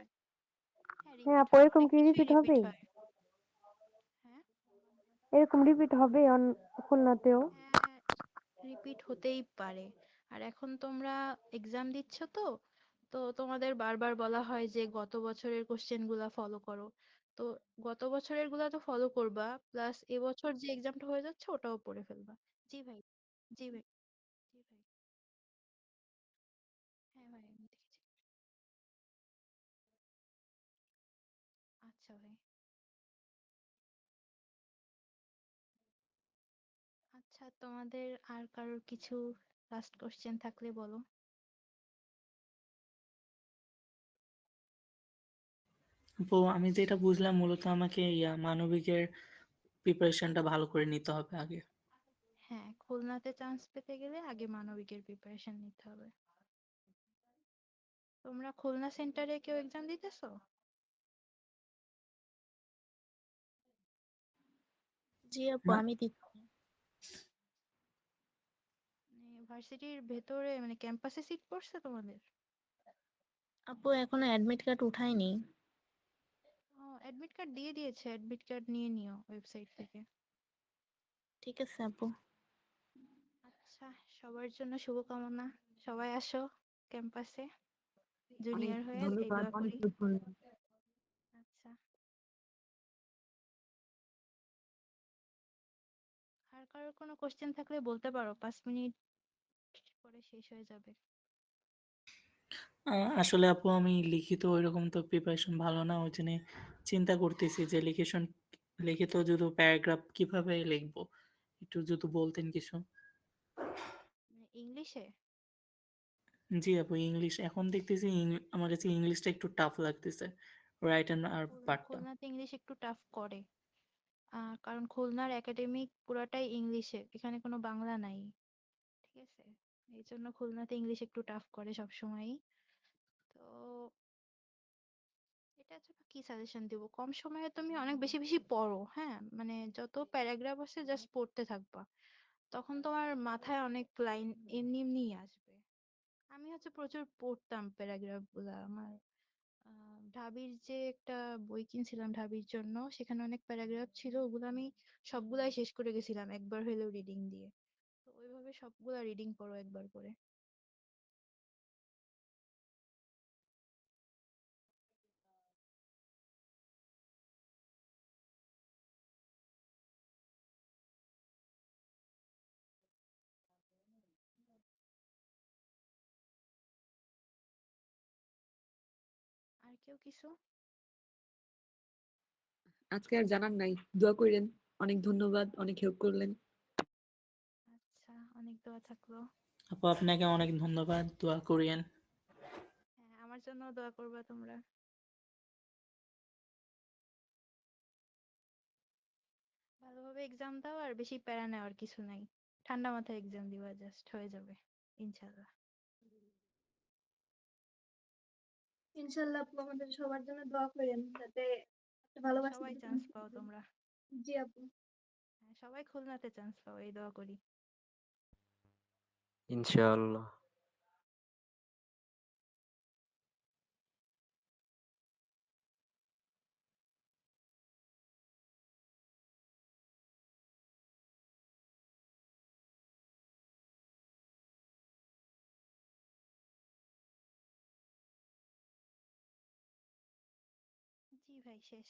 হ্যাঁ হ্যাঁ রিপিট আপু, হয়, এরকম অনেক কি কিছুই রিপিট রিপিট হবে? হয়। হ্যাঁ এরকম রিপিট হবে খুলনাতেও? হ্যাঁ, রিপিট হতেই পারে। আর এখন তোমরা এক্সাম দিচ্ছ, তো তো তোমাদের বারবার বলা হয় যে গত বছরের কোশ্চেন গুলা ফলো করো। তো গত বছরের গুলা তো ফলো করবা, প্লাস এবছর যে এক্সামটা হয়ে যাচ্ছে ওটাও পড়ে ফেলবা। জি ভাই। জি ভাই। জি ভাই। হ্যাঁ ভাই, আমি দেখেছি। আচ্ছা ভাই। আচ্ছা, তোমাদের আর কারোর কিছু লাস্ট কোশ্চেন থাকলে বলো। আপু আমি যেটা বুঝলাম মূলত আমাকে মানবিকের প্রিপারেশনটা ভালো করে নিতে হবে আগে। হ্যাঁ, খুলনাতে চান্স পেতে গেলে আগে মানবিকের প্রিপারেশন নিতে হবে। তোমরা খুলনা সেন্টারে কেউ এক্সাম দিতেছো? জি আপু, না, আমি দিচ্ছি। ভার্সিটির ভেতরে মানে ক্যাম্পাসে সিট পড়ছে তোমাদের? আপু এখনো অ্যাডমিট কার্ড উঠাইনি। ও, অ্যাডমিট কার্ড দিয়ে দিয়েছে, অ্যাডমিট কার্ড নিয়ে নিও ওয়েবসাইট থেকে। ঠিক আছে আপু। আচ্ছা, সবার জন্য শুভকামনা। সবাই আসো ক্যাম্পাসে, অনেক জুনিয়র হয়ে এই ধন্যবাদ, দোয়া অনেক করি। হেল্প করলেন। আচ্ছা, আর কারোর কোনো কোশ্চেন থাকলে বলতে পারো, 5 মিনিট পরে শেষ হয়ে যাবে। আসলে আপু আমি লিখিত ওইরকম তো প্রিপারেশন ভালো না, ওই জন্য চিন্তা করতেছি যে লিখিত যদি প্যারাগ্রাফ কিভাবে লিখবো, একটু যদি বলতেন কিছু। মানে ইংলিশে? জি আপু, ইংলিশ এখন দেখতেছি আমার কাছে ইংলিশটা একটু টাফ লাগতেছে, রাইট হ্যাঁ, আর পার্টটা। খুলনাতে ইংলিশ একটু টাফ করে। কারণ খুলনার একাডেমিক পুরাটাই ইংলিশে, এখানে কোনো বাংলা নাই। ঠিক আছে, এই জন্য খুলনাতে ইংলিশ একটু টাফ করে সব সময়ই। তো এটা জন্য কি সাজেশন দিব, কম সময়ে তুমি অনেক বেশি বেশি পড়ো। হ্যাঁ, মানে যত প্যারাগ্রাফ আছে জাস্ট পড়তে থাকবা, তখন তোমার মাথায় অনেক লাইন এমনি এমনিই আসবে। আমি হচ্ছে প্রচুর পড়তাম প্যারাগ্রাফ গুলা। আমার ঢাবির যে একটা বই কিনছিলাম ঢাবির জন্য, সেখানে অনেক প্যারাগ্রাফ ছিল, ওগুলো আমি সবগুলাই শেষ করে গেছিলাম একবার হলেও রিডিং দিয়ে। তো ওইভাবে সবগুলা রিডিং পড়ো একবার করে। আর কেউ কিছু? আজকে আর জানার নাই, দোয়া করেন। অনেক ধন্যবাদ, অনেক হেল্প করলেন। দোয়া থাকলো। আপু আপনাকে অনেক ধন্যবাদ, দোয়া করিয়েন। হ্যাঁ, আমার জন্য দোয়া করবা তোমরা। ভালোভাবে এক্সাম দাও আর বেশি প্যারা নেওয়ার কিছু নাই। ঠান্ডা মাথায় এক্সাম দিবা, জাস্ট হয়ে যাবে ইনশাল্লাহ। ইনশাল্লাহ আপু আমাদের সবার জন্য দোয়া করেন যাতে একটা ভালো সবাই ভার্সিটিতে চান্স চান্স পাও তোমরা। জি আপু। হ্যাঁ, সবাই খুলনাতে চান্স পাও, এই দোয়া করি। ইনশাআল্লাহ। জি ভাই, শেষ।